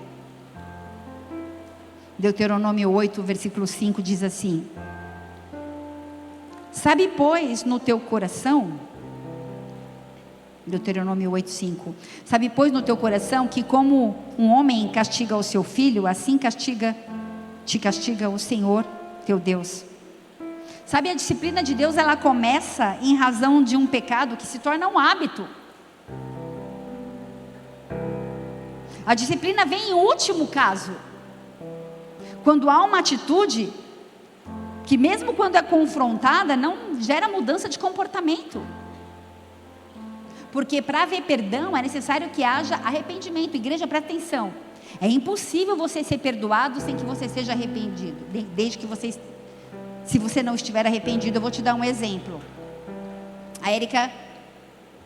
Deuteronômio 8, versículo 5 diz assim: sabe, pois, no teu coração, Deuteronômio 8, 5, sabe, pois, no teu coração, que como um homem castiga o seu filho, assim te castiga o Senhor teu Deus. Sabe, a disciplina de Deus, ela começa em razão de um pecado que se torna um hábito. A disciplina vem em último caso, quando há uma atitude que, mesmo quando é confrontada, não gera mudança de comportamento. Porque para haver perdão é necessário que haja arrependimento. Igreja, presta atenção. É impossível você ser perdoado sem que você seja arrependido. Desde que você, se você não estiver arrependido, eu vou te dar um exemplo. A Érica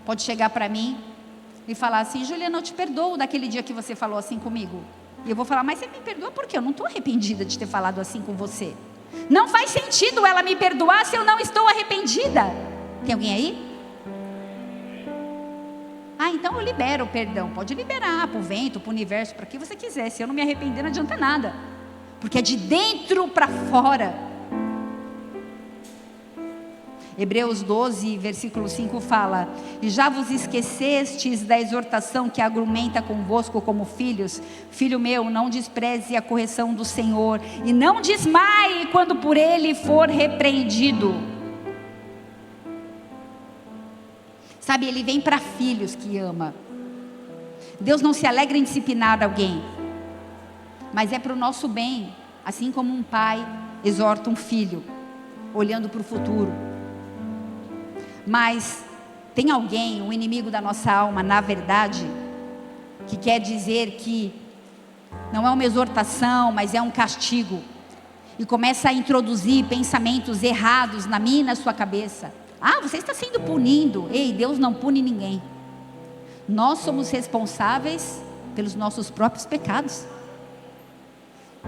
pode chegar para mim e falar assim: Juliana, eu te perdoo daquele dia que você falou assim comigo. E eu vou falar: mas você me perdoa por quê? Eu não estou arrependida de ter falado assim com você. Não faz sentido ela me perdoar se eu não estou arrependida. Tem alguém aí? Ah, então eu libero o perdão. Pode liberar para o vento, para o universo, para que você quiser. Se eu não me arrepender, não adianta nada, porque é de dentro para fora. Hebreus 12, versículo 5 fala: e já vos esquecestes da exortação que argumenta convosco como filhos? Filho meu, não despreze a correção do Senhor, e não desmaie quando por ele for repreendido. Sabe, ele vem para filhos que ama. Deus não se alegra em disciplinar alguém, mas é para o nosso bem, assim como um pai exorta um filho, olhando para o futuro. Mas tem alguém, um inimigo da nossa alma, na verdade, que quer dizer que não é uma exortação, mas é um castigo, e começa a introduzir pensamentos errados na minha e na sua cabeça. Ah, você está sendo punido. Ei, Deus não pune ninguém. Nós somos responsáveis pelos nossos próprios pecados.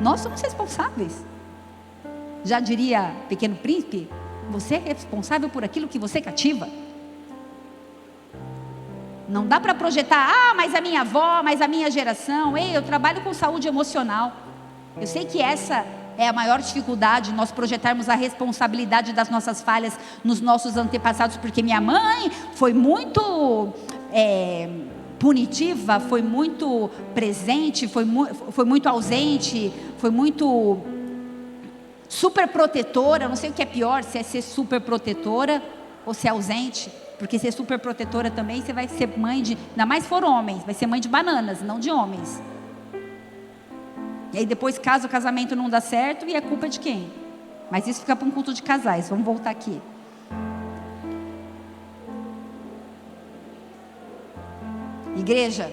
Nós somos responsáveis. Já diria Pequeno Príncipe: você é responsável por aquilo que você cativa. Não dá para projetar: ah, mas a minha avó, mas a minha geração. Ei, eu trabalho com saúde emocional. Eu sei que essa é a maior dificuldade, nós projetarmos a responsabilidade das nossas falhas nos nossos antepassados, porque minha mãe foi muito punitiva, foi muito presente, foi muito ausente, foi muito super protetora. Eu não sei o que é pior, se é ser super protetora ou ser ausente, porque ser super protetora também, você vai ser mãe de, ainda mais se for homens, vai ser mãe de bananas, não de homens. E aí depois o casamento não dá certo, e a culpa é de quem? Mas isso fica para um culto de casais. Vamos voltar aqui. Igreja,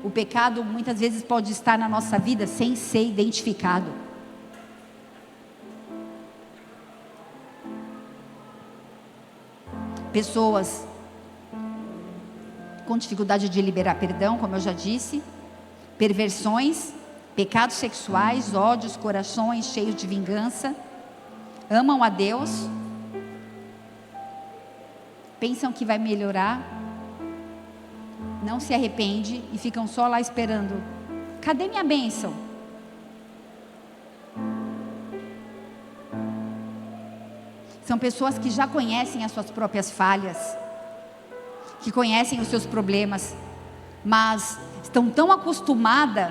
o pecado muitas vezes pode estar na nossa vida sem ser identificado. Pessoas com dificuldade de liberar perdão, como eu já disse, perversões, pecados sexuais, ódios, corações cheios de vingança, amam a Deus, pensam que vai melhorar, não se arrepende e ficam só lá esperando: cadê minha bênção? São pessoas que já conhecem as suas próprias falhas, que conhecem os seus problemas, mas estão tão acostumadas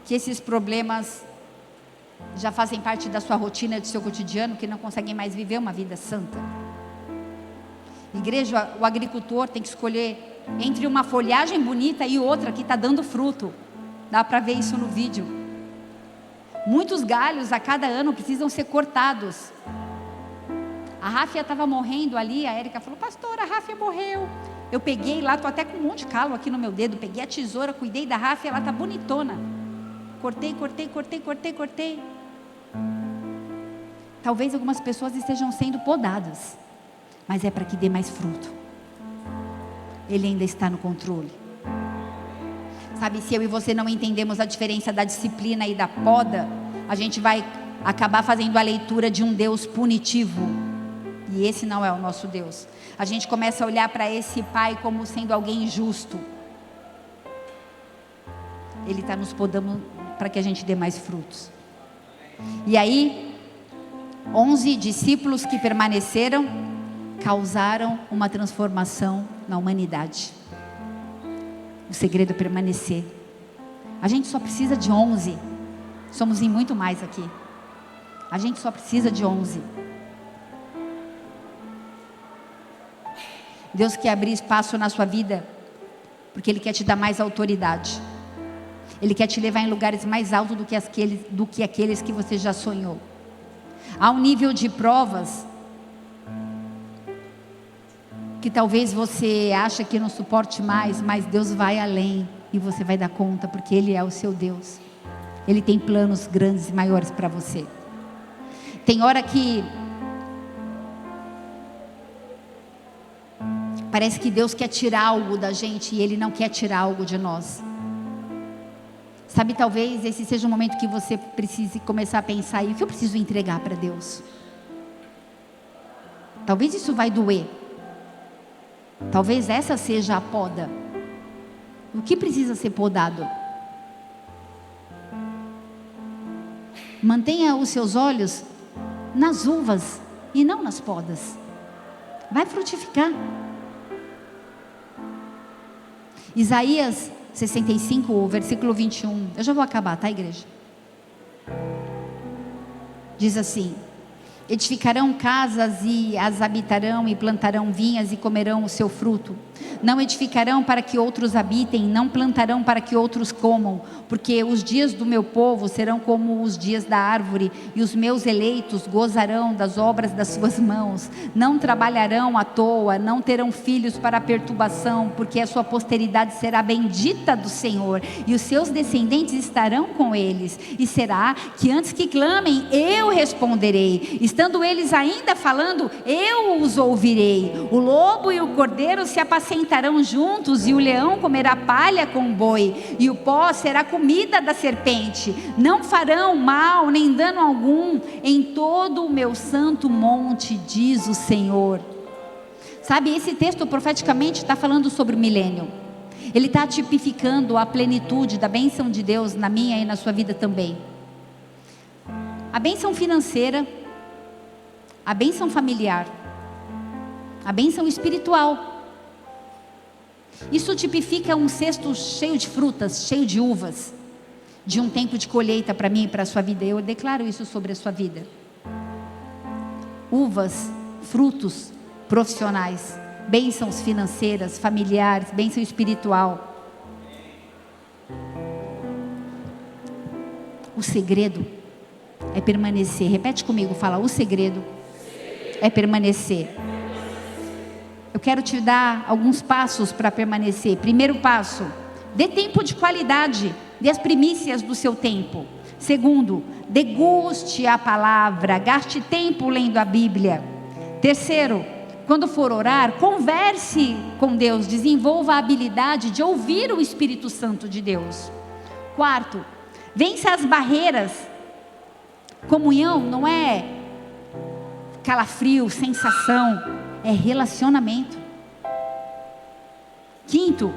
que esses problemas já fazem parte da sua rotina, do seu cotidiano, que não conseguem mais viver uma vida santa. Igreja, o agricultor tem que escolher entre uma folhagem bonita e outra que está dando fruto. Dá para ver isso no vídeo. Muitos galhos a cada ano precisam ser cortados, A Ráfia estava morrendo ali, a Érica falou, pastor, a Ráfia morreu. Eu peguei lá, estou até com um monte de calo aqui no meu dedo, peguei a tesoura, cuidei da Ráfia, ela está bonitona. Cortei. Talvez algumas pessoas estejam sendo podadas, mas é para que dê mais fruto. Ele ainda está no controle. Sabe, se eu e você não entendemos a diferença da disciplina e da poda, a gente vai acabar fazendo a leitura de um Deus punitivo. E esse não é o nosso Deus. A gente começa a olhar para esse pai como sendo alguém injusto. Ele está nos podando para que a gente dê mais frutos. E aí, 11 discípulos que permaneceram causaram uma transformação na humanidade. O segredo é permanecer. A gente só precisa de 11. Somos em muito mais aqui. A gente só precisa de 11. Deus quer abrir espaço na sua vida, porque Ele quer te dar mais autoridade. Ele quer te levar em lugares mais altos do que aqueles que você já sonhou. Há um nível de provas que talvez você acha que não suporte mais, mas Deus vai além e você vai dar conta, porque Ele é o seu Deus. Ele tem planos grandes e maiores para você. Tem hora que parece que Deus quer tirar algo da gente e Ele não quer tirar algo de nós. Sabe, talvez esse seja o momento que você precise começar a pensar, e o que eu preciso entregar para Deus? Talvez isso vai doer. Talvez essa seja a poda. O que precisa ser podado? Mantenha os seus olhos nas uvas e não nas podas. Vai frutificar. Isaías 65, versículo 21. Eu já vou acabar, tá, igreja? Diz assim: edificarão casas e as habitarão, e plantarão vinhas e comerão o seu fruto. Não edificarão para que outros habitem, não plantarão para que outros comam, porque os dias do meu povo serão como os dias da árvore, e os meus eleitos gozarão das obras das suas mãos. Não trabalharão à toa, não terão filhos para perturbação, porque a sua posteridade será bendita do Senhor, e os seus descendentes estarão com eles. E será que antes que clamem, eu responderei. Estando eles ainda falando, eu os ouvirei. O lobo e o cordeiro se apacentarão juntos, e o leão comerá palha com o boi, e o pó será comida da serpente. Não farão mal nem dano algum em todo o meu santo monte, diz o Senhor. Sabe, esse texto profeticamente está falando sobre o milênio. Ele está tipificando a plenitude da bênção de Deus na minha e na sua vida também. A bênção financeira, a bênção familiar, a bênção espiritual. Isso tipifica um cesto cheio de frutas, cheio de uvas, de um tempo de colheita para mim e para a sua vida. Eu declaro isso sobre a sua vida. Uvas, frutos profissionais, bênçãos financeiras, familiares, bênção espiritual. O segredo é permanecer. Repete comigo, fala: o segredo é permanecer. Eu quero te dar alguns passos para permanecer. Primeiro passo: dê tempo de qualidade, dê as primícias do seu tempo. Segundo, deguste a palavra, gaste tempo lendo a Bíblia. Terceiro, quando for orar, converse com Deus, desenvolva a habilidade de ouvir o Espírito Santo de Deus. Quarto, vença as barreiras. Comunhão não é calafrio, sensação, é relacionamento. Quinto,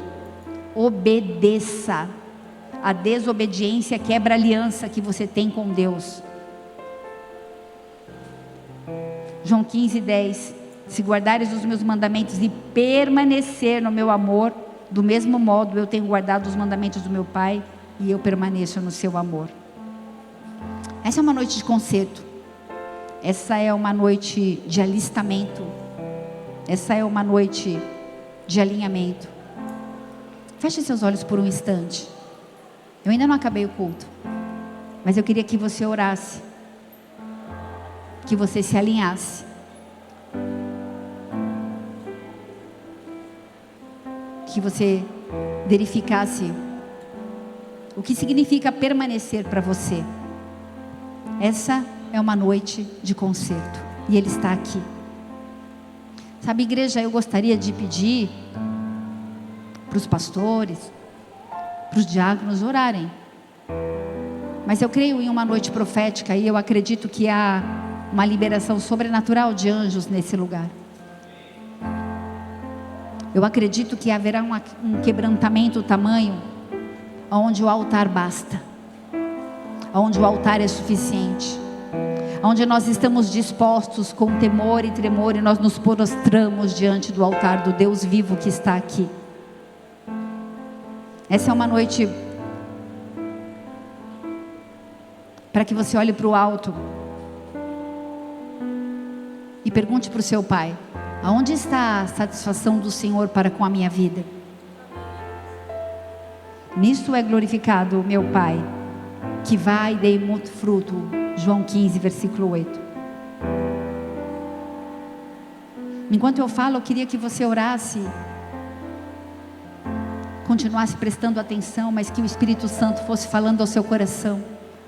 obedeça. A desobediência quebra a aliança que você tem com Deus. João 15:10. Se guardares os meus mandamentos e permanecer no meu amor, do mesmo modo eu tenho guardado os mandamentos do meu Pai, e eu permaneço no seu amor. Essa é uma noite de concerto. Essa é uma noite de alistamento. Essa é uma noite de alinhamento. Feche seus olhos por um instante. Eu ainda não acabei o culto, mas eu queria que você orasse, que você se alinhasse que você verificasse o que significa permanecer para você. Essa é uma noite de concerto e Ele está aqui. Sabe, igreja, eu gostaria de pedir para os pastores, para os diáconos orarem. Mas eu creio em uma noite profética e eu acredito que há uma liberação sobrenatural de anjos nesse lugar. Eu acredito que haverá um quebrantamento tamanho, onde o altar basta, onde o altar é suficiente, onde nós estamos dispostos com temor e tremor e nós nos prostramos diante do altar do Deus vivo que está aqui. Essa é uma noite para que você olhe para o alto e pergunte para o seu pai: aonde está a satisfação do Senhor para com a minha vida? Nisso é glorificado o meu Pai, que vai e dê muito fruto. João 15, versículo 8. Enquanto eu falo, eu queria que você orasse, continuasse prestando atenção, mas que o Espírito Santo fosse falando ao seu coração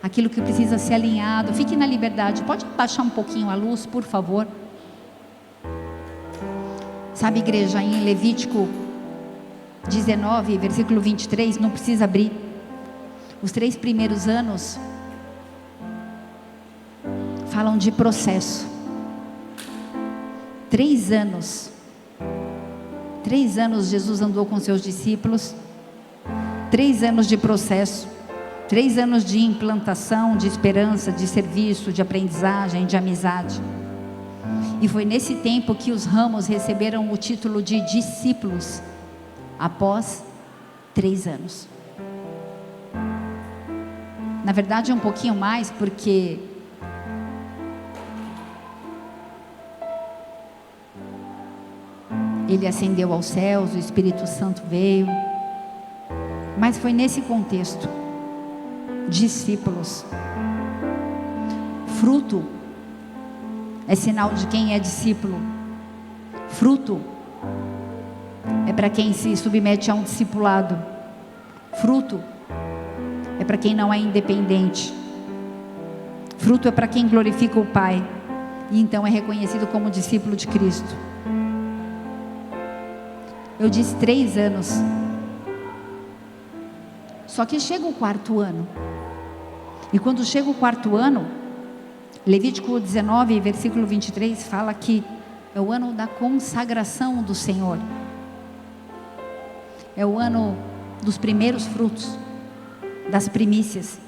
aquilo que precisa ser alinhado. Fique na liberdade. Pode baixar um pouquinho a luz, por favor? Sabe, igreja, em Levítico 19, versículo 23, não precisa abrir. Os 3 primeiros anos falam de processo. 3 anos. 3 anos Jesus andou com seus discípulos. 3 anos de processo. 3 anos de implantação, de esperança, de serviço, de aprendizagem, de amizade. E foi nesse tempo que os ramos receberam o título de discípulos, após 3 anos. Na verdade, um pouquinho mais, porque Ele ascendeu aos céus, o Espírito Santo veio. Mas foi nesse contexto. Discípulos. Fruto é sinal de quem é discípulo. Fruto é para quem se submete a um discipulado. Fruto é para quem não é independente. Fruto é para quem glorifica o Pai e então é reconhecido como discípulo de Cristo. Eu disse 3 anos. Só que chega o 4º ano. E quando chega o 4º ano, Levítico 19, versículo 23, fala que é o ano da consagração do Senhor. É o ano dos primeiros frutos, das primícias.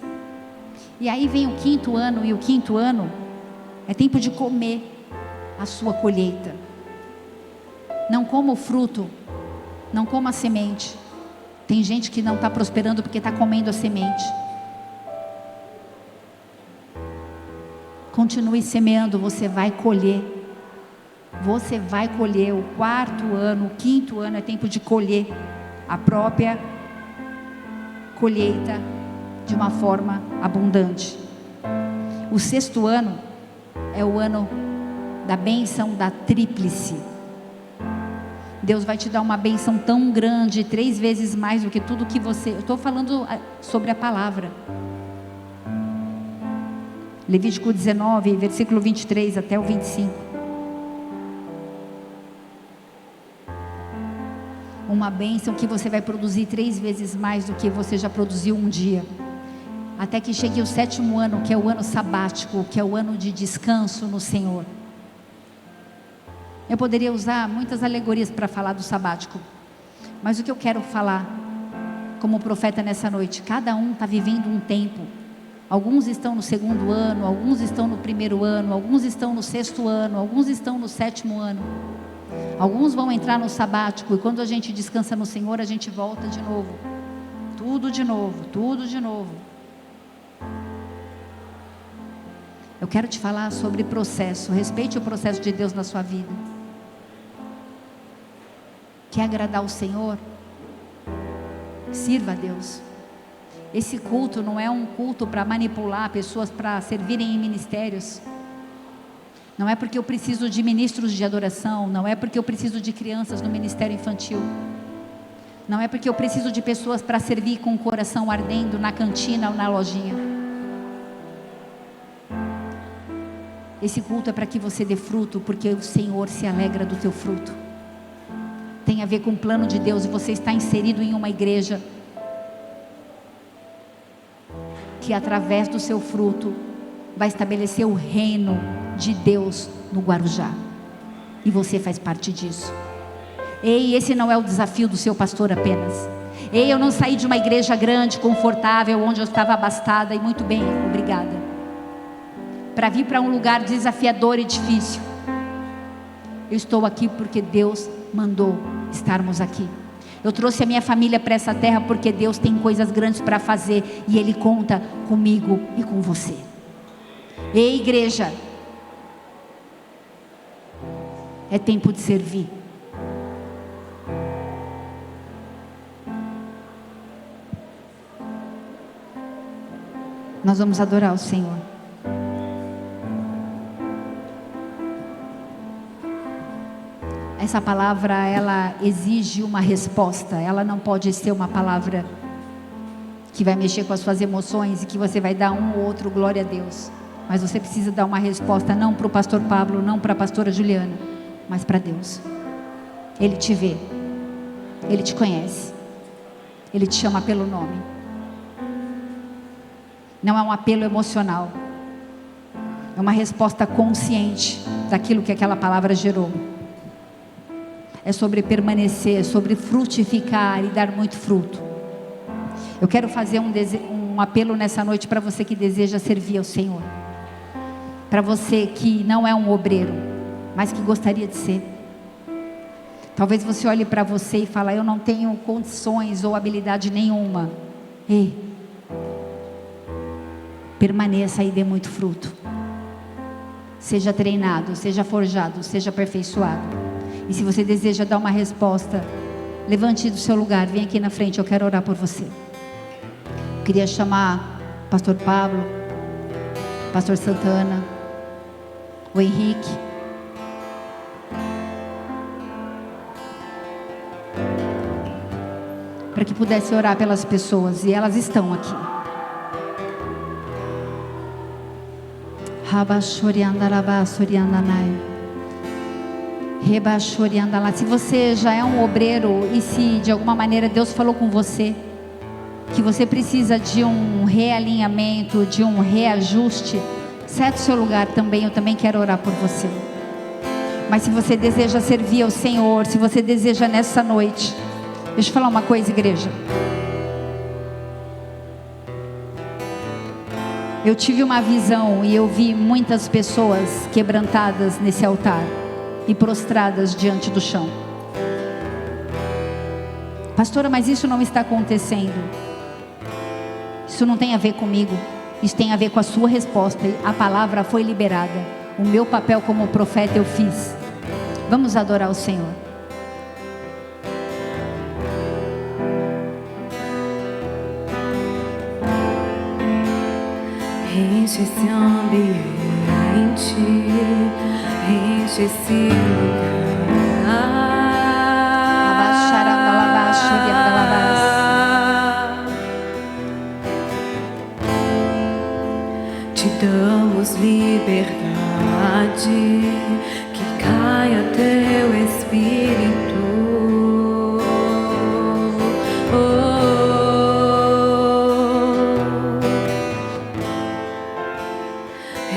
E aí vem o 5º ano, e o 5º ano é tempo de comer a sua colheita. Não coma o fruto, não coma a semente. Tem gente que não está prosperando porque está comendo a semente. Continue semeando, você vai colher. Você vai colher. O 4º ano, o 5º ano é tempo de colher a própria colheita de uma forma abundante. O 6º ano é o ano da bênção da tríplice. Deus vai te dar uma bênção tão grande, 3 vezes mais do que tudo que você... Eu estou falando sobre a palavra. Levítico 19, versículo 23 até o 25. Uma bênção que você vai produzir 3 vezes mais do que você já produziu um dia. Até que chegue o 7º ano, que é o ano sabático, que é o ano de descanso no Senhor. Eu poderia usar muitas alegorias para falar do sabático. Mas o que eu quero falar como profeta nessa noite, cada um está vivendo um tempo. Alguns estão no 2º ano, alguns estão no 1º ano, alguns estão no 6º ano, alguns estão no 7º ano. Alguns vão entrar no sabático e quando a gente descansa no Senhor, a gente volta de novo. Tudo de novo, tudo de novo. Eu quero te falar sobre processo. Respeite o processo de Deus na sua vida. Quer agradar o Senhor? Sirva a Deus. Esse culto não é um culto para manipular pessoas para servirem em ministérios. Não é porque eu preciso de ministros de adoração. Não é porque eu preciso de crianças no ministério infantil. Não é porque eu preciso de pessoas para servir com o coração ardendo na cantina ou na lojinha. Esse culto é para que você dê fruto, porque o Senhor se alegra do teu fruto. Tem a ver com o plano de Deus, e você está inserido em uma igreja que através do seu fruto vai estabelecer o reino de Deus no Guarujá, e você faz parte disso. Ei, esse não é o desafio do seu pastor apenas. Ei, eu não saí de uma igreja grande, confortável, onde eu estava abastada e muito bem, obrigada, para vir para um lugar desafiador e difícil. Eu estou aqui porque Deus mandou estarmos aqui. Eu trouxe a minha família para essa terra porque Deus tem coisas grandes para fazer, e Ele conta comigo e com você. Ei, igreja, é tempo de servir. Nós vamos adorar o Senhor. Essa palavra, ela exige uma resposta. Ela não pode ser uma palavra que vai mexer com as suas emoções e que você vai dar um ou outro glória a Deus. Mas você precisa dar uma resposta, não para o pastor Pablo, não para a pastora Juliana, mas para Deus. Ele te vê, Ele te conhece, Ele te chama pelo nome. Não é um apelo emocional, é uma resposta consciente daquilo que aquela palavra gerou. É sobre permanecer, é sobre frutificar e dar muito fruto. Eu quero fazer um apelo nessa noite para você que deseja servir ao Senhor. Para você que não é um obreiro, mas que gostaria de ser. Talvez você olhe para você e fale: eu não tenho condições ou habilidade nenhuma. Ei, permaneça e dê muito fruto. Seja treinado, seja forjado, seja aperfeiçoado. E se você deseja dar uma resposta, levante do seu lugar, vem aqui na frente, eu quero orar por você. Eu queria chamar o pastor Pablo, pastor Santana, o Henrique. Para que pudesse orar pelas pessoas, e elas estão aqui. Se você já é um obreiro e se de alguma maneira Deus falou com você que você precisa de um realinhamento, de um reajuste, sete o seu lugar também, eu também quero orar por você. Mas se você deseja servir ao Senhor, se você deseja nessa noite, deixa eu falar uma coisa, igreja. Eu tive uma visão e eu vi muitas pessoas quebrantadas nesse altar e prostradas diante do chão. Pastora, mas isso não está acontecendo. Isso não tem a ver comigo. Isso tem a ver com a sua resposta. A palavra foi liberada. O meu papel como profeta eu fiz. Vamos adorar o Senhor. Enche esse ambiente, enche esse lugar. Te damos liberdade, que caia teu Espírito.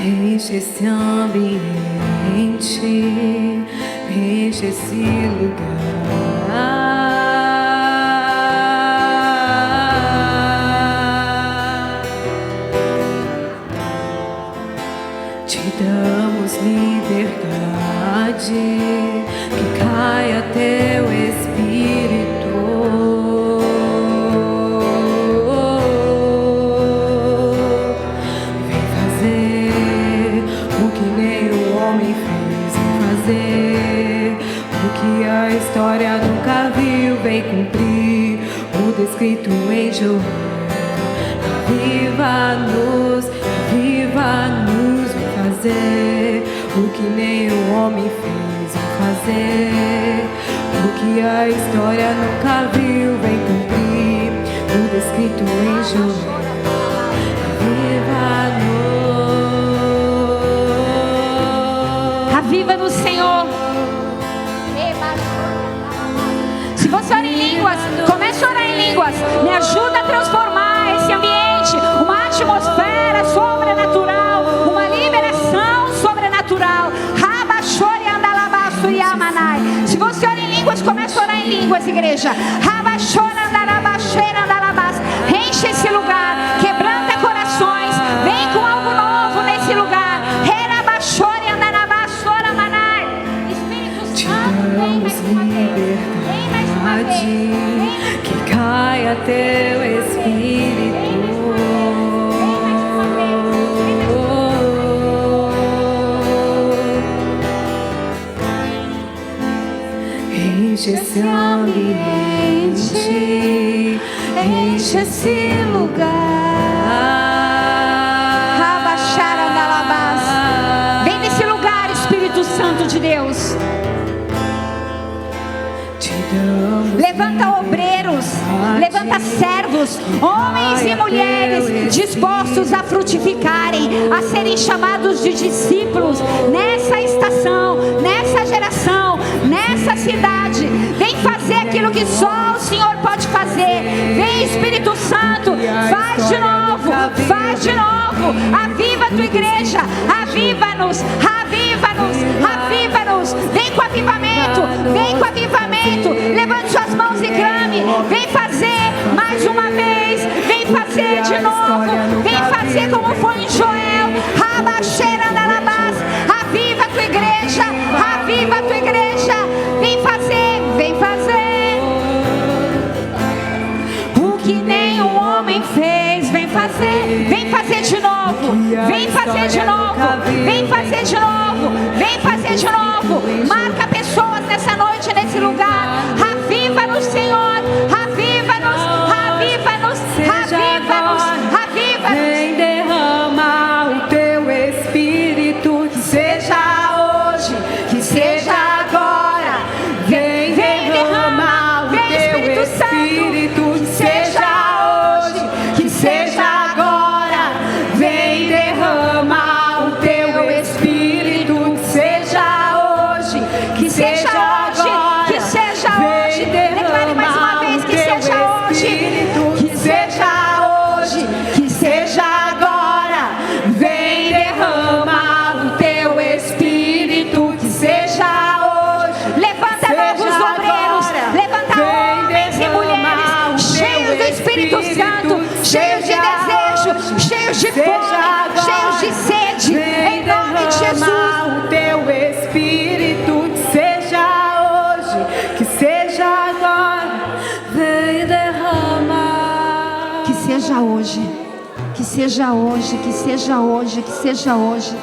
Enche esse ambiente, enche esse lugar. Te damos liberdade, que caia teu Espírito. Vem fazer o que nenhum homem fez, vem fazer o que a história nunca viu, vem cumprir o descrito em Joel. Aviva-nos, aviva-nos, vem fazer o que nenhum homem fez, vem fazer o que a história nunca viu vem cumprir tudo escrito em Joel. Aviva-nos, Senhor. Se você ora em línguas, comece a orar em línguas. Me ajuda a transformar esse ambiente, uma atmosfera sobrenatural, uma liberação sobrenatural. Se você ora em línguas, comece a orar em línguas, igreja. Enche esse lugar, quebranta corações. Vem com algo novo nesse lugar. Espírito Santo, vem mais uma vez. Vem mais uma vez. Que caia teu Espírito. Enche esse ambiente, enche esse lugar. Vem nesse lugar, Espírito Santo de Deus. Levanta obreiros, levanta servos, homens e mulheres dispostos a frutificarem, a serem chamados de discípulos nessa estação, nessa geração, nessa cidade. Vem fazer aquilo que só o Senhor pode fazer. Vem, Espírito Santo, faz de novo, faz de novo. Aviva a tua igreja, aviva-nos, aviva-nos, aviva-nos. Vem com avivamento, vem com avivamento. Levante suas mãos e clame. Vem fazer mais uma vez, vem fazer de novo, vem fazer como foi em Joel. Aviva a tua igreja, aviva a tua igreja. Vem fazer, vem fazer o que nenhum homem fez. Vem fazer de novo, vem fazer de novo, vem fazer de novo, vem fazer de novo. Marca pessoas nessa noite, nesse lugar. Aviva-nos, Senhor, aviva-nos, aviva-nos, aviva-nos, aviva-nos. Vem derramar o teu Espírito, que seja hoje, que seja agora. Vem derramar o teu Espírito, que seja hoje, que seja agora. Vem derramar o teu Espírito, que seja hoje, que seja agora. Que seja hoje. Declare mais uma vez que seja hoje, que seja hoje, que seja agora. Vem derramar o teu Espírito, que seja hoje. Levanta novos obreiros, levanta homens e mulheres cheios do Espírito Santo, cheios de desejo, cheios de fome, cheios de sede, em nome de Jesus. O teu Espírito, que seja hoje, que seja agora. Vem derramar. Que seja hoje, que seja hoje, que seja hoje, que seja hoje.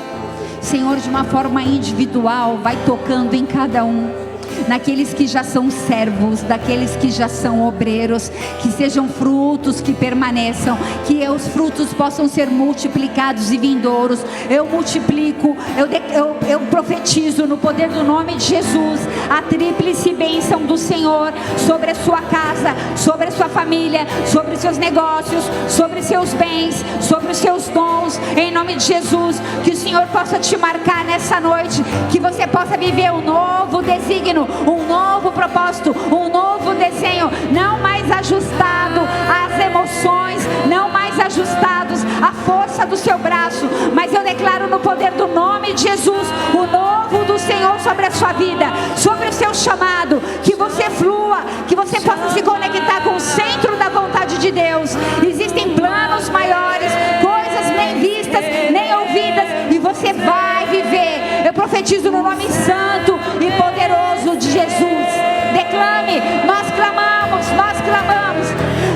Senhor, de uma forma individual, vai tocando em cada um. Naqueles que já são servos, daqueles que já são obreiros, que sejam frutos que permaneçam, que os frutos possam ser multiplicados e vindouros. Eu multiplico, eu profetizo no poder do nome de Jesus a tríplice bênção do Senhor sobre a sua casa, sobre a sua família, sobre os seus negócios, sobre os seus bens, sobre os seus dons, em nome de Jesus. Que o Senhor possa te marcar nessa noite, que você possa viver um novo desígnio, um novo propósito, um novo desenho, não mais ajustado às emoções, não mais ajustados à força do seu braço, mas eu declaro no poder do nome de Jesus o novo do Senhor sobre a sua vida, sobre o seu chamado, que você flua, que você possa se conectar com o centro da vontade de Deus. Existem planos maiores, coisas nem vistas, nem ouvidas, e você vai viver. Eu profetizo no nome santo e poderoso de Jesus. Declame, nós clamamos, nós clamamos.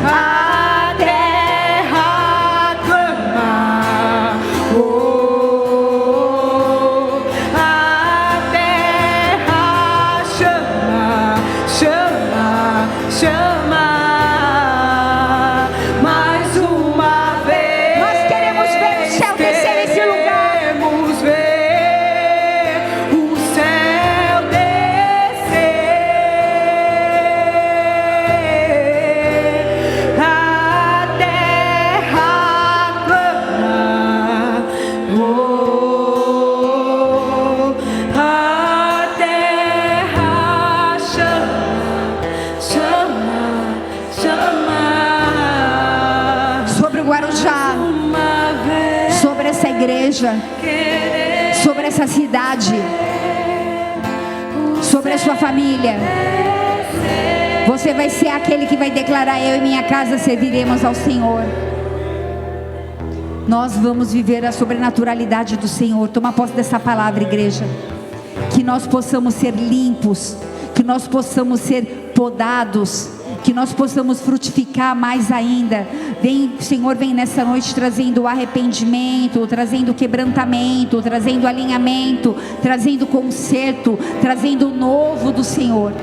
A terra clama, a terra chama, chama, chama. Mais uma vez Nós queremos ver o céu descer nesse lugar. queremos ver o céu descer. igreja, sobre essa cidade, sobre a sua família. Você vai ser aquele que vai declarar: eu e minha casa serviremos ao Senhor. Nós vamos viver a sobrenaturalidade do Senhor. Toma posse dessa palavra, igreja. Que nós possamos ser limpos, que nós possamos ser podados, que nós possamos frutificar mais ainda. Vem, Senhor, vem nessa noite trazendo arrependimento, trazendo quebrantamento, trazendo alinhamento, trazendo conserto, trazendo o novo do Senhor.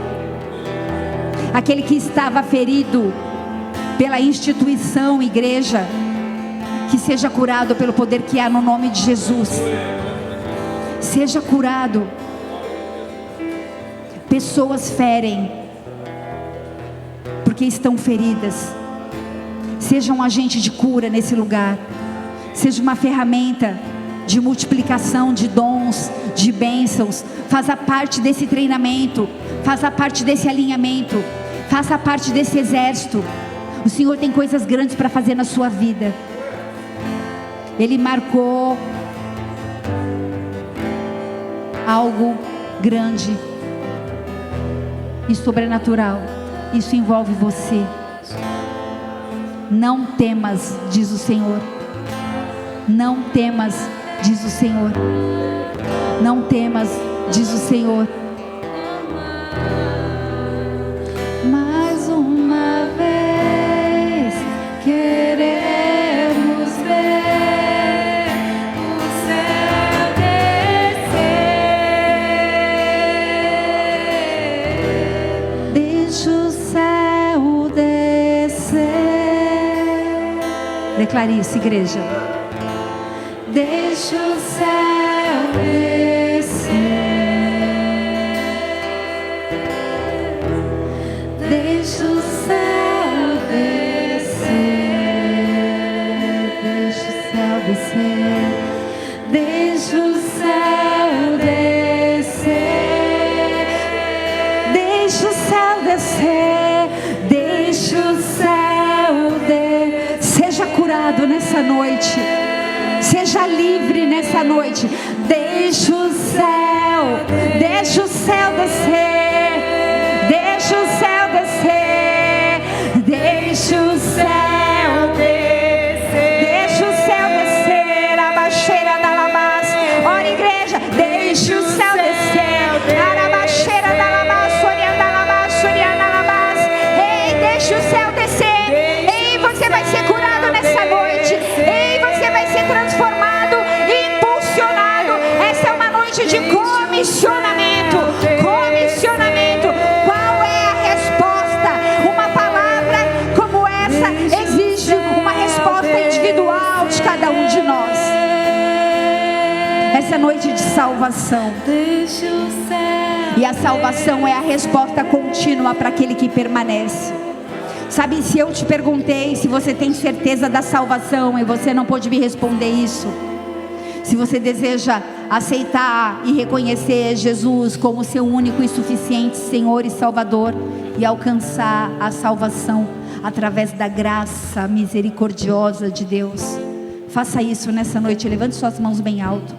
Aquele que estava ferido pela instituição igreja, que seja curado pelo poder que há no nome de Jesus. Seja curado. Pessoas ferem porque estão feridas. Seja um agente de cura nesse lugar. Seja uma ferramenta de multiplicação de dons, de bênçãos. Faça parte desse treinamento, faça parte desse alinhamento, faça parte desse exército. O Senhor tem coisas grandes para fazer na sua vida. Ele marcou algo grande e sobrenatural. Isso envolve você. Não temas, diz o Senhor. Não temas, diz o Senhor. Não temas, diz o Senhor. Mais uma vez queremos ver o céu descer. Deixa o céu descer. Declare isso, igreja. Deixa o céu descer. Deixa o céu descer. Deixa o céu descer. Deixa o céu descer. Deixa o céu descer. Deixa o céu descer. Seja curado nessa noite. Seja livre nessa noite. Deixa o céu descer. Deixa o céu descer. Deixa o céu descer. Deixa o céu descer. Abaixeira da labás. Ora, igreja, deixa o céu descer. Arabaixeira da labás, sorianda labás, sorianda labás. Ei, deixa o céu descer. Ei, você vai ser curado nessa noite. Ei, você vai ser transformado e impulsionado. Essa é uma noite de comissionamento. Comissionamento. Qual é a resposta? Uma palavra como essa exige uma resposta individual de cada um de nós. Essa é noite de salvação. E a salvação é a resposta contínua para aquele que permanece. Sabe, se eu te perguntei se você tem certeza da salvação e você não pôde me responder isso, se você deseja aceitar e reconhecer Jesus como seu único e suficiente Senhor e Salvador e alcançar a salvação através da graça misericordiosa de Deus, faça isso nessa noite. Levante suas mãos bem alto.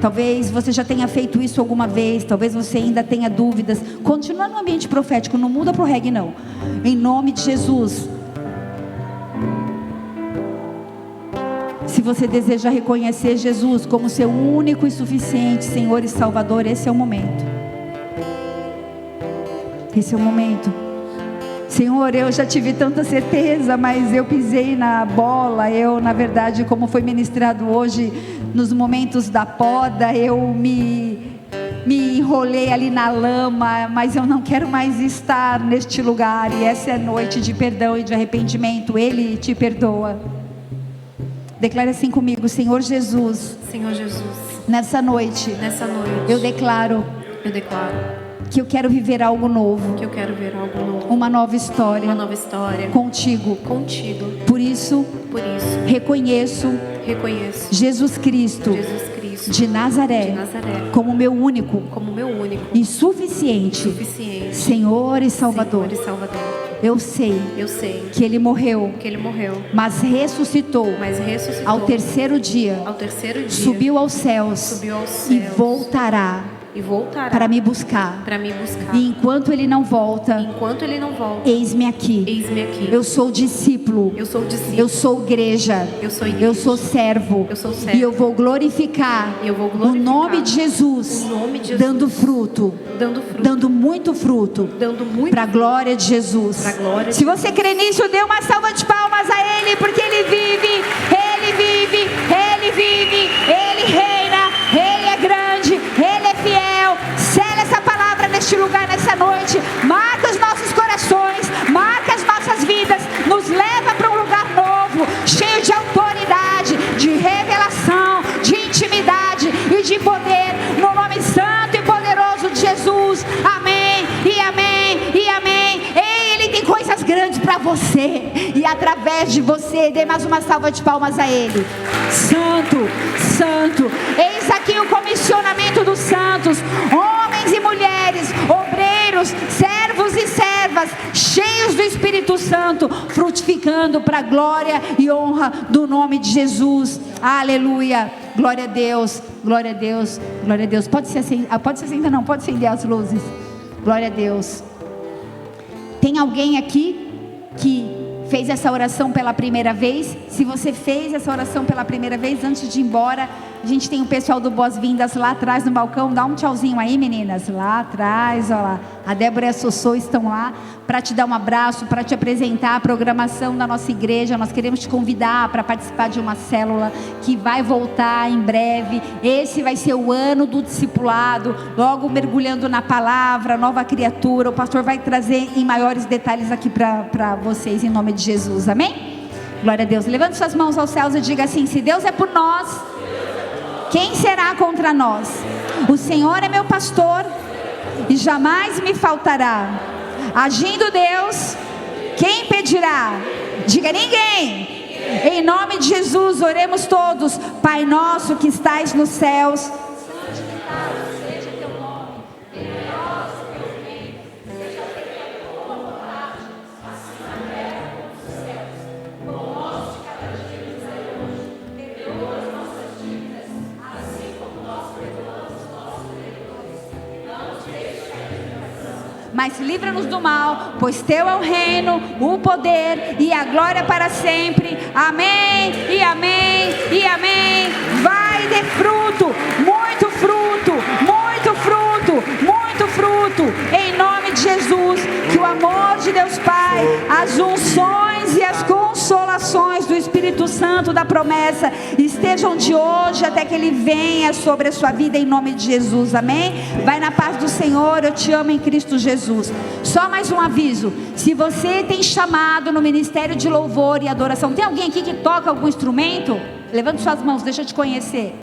Talvez você já tenha feito isso alguma vez, talvez você ainda tenha dúvidas. Continua no ambiente profético, não muda para o reggae não. Em nome de Jesus. Se você deseja reconhecer Jesus como seu único e suficiente Senhor e Salvador, esse é o momento. Esse é o momento. Senhor, eu já tive tanta certeza, mas eu pisei na bola. Eu, na verdade, como foi ministrado hoje, nos momentos da poda, eu me enrolei ali na lama, mas eu não quero mais estar neste lugar. E essa é a noite de perdão e de arrependimento. Ele te perdoa. Declare assim comigo: Senhor Jesus, Senhor Jesus, nessa noite eu declaro que eu quero viver algo novo, uma nova história, contigo. Por isso reconheço Jesus Cristo de Nazaré como meu único e suficiente Senhor e Salvador. Eu sei que Ele morreu, mas ressuscitou, ao terceiro dia, subiu aos céus, e voltará para me buscar. E enquanto Ele não volta, eis-me aqui. Eu sou discípulo, eu sou igreja, eu sou servo, e eu vou glorificar o nome de Jesus, dando fruto, dando muito fruto, para a glória de Jesus. Se você crê nisso, dê uma salva de palmas a Ele, porque Ele vive, Ele vive, Ele vive, Ele reina, Ele é grande, Ele é fiel. Sela essa palavra neste lugar, nessa noite. Marca os nossos corações, marca as nossas vidas, nos leva para um lugar novo, cheio de autoridade, de revelação, de intimidade e de poder, no nome santo e poderoso de Jesus. Amém, e amém, e amém. Ele tem coisas grandes para você, e através de você. Dê mais uma salva de palmas a Ele. Santo, santo. Eis aqui o comissionamento dos santos, homens e mulheres, obreiros, servos e servas, cheios do Espírito Santo, frutificando para a glória e honra do nome de Jesus. Aleluia. Glória a Deus, glória a Deus, glória a Deus. Pode ser ainda não, pode acender as luzes. Glória a Deus. Tem alguém aqui que fez essa oração pela primeira vez? Se você fez essa oração pela primeira vez, antes de ir embora, a gente tem o pessoal do Boas-Vindas lá atrás no balcão. Dá um tchauzinho aí, meninas, lá atrás, ó lá. A Débora e a Sossô estão lá para te dar um abraço, para te apresentar a programação da nossa igreja. Nós queremos te convidar para participar de uma célula que vai voltar em breve. Esse vai ser o ano do discipulado, logo mergulhando na palavra, nova criatura. O pastor vai trazer em maiores detalhes aqui para vocês, em nome de Jesus, amém? Glória a Deus. Levante suas mãos aos céus e diga assim: se Deus é por nós, quem será contra nós? O Senhor é meu pastor e jamais me faltará. Agindo Deus, quem impedirá? Diga: ninguém. Em nome de Jesus, oremos todos. Pai nosso que estais nos céus, santificado seja teu nome. Venha a nós o teu reino. Seja feita a tua vontade, assim na terra como nos céus. O pão nosso de cada dia nos dai hoje. Perdoa as nossas dívidas, assim como nós perdoamos os nossos devedores. E não nos deixes cair em tentação, mas livra-nos do mal, pois teu é o reino, o poder e a glória para sempre. Amém, e amém, e amém. Vai de fruto, muito fruto, muito fruto, muito fruto, em nome de Jesus. Que o amor de Deus Pai, as unções e as consolações do Espírito Santo da promessa estejam de hoje até que Ele venha sobre a sua vida, em nome de Jesus, amém? Vai na paz do Senhor, eu te amo em Cristo Jesus. Só mais um aviso: se você tem chamado no ministério de louvor e adoração, tem alguém aqui que toca algum instrumento? Levante suas mãos, deixa eu te conhecer.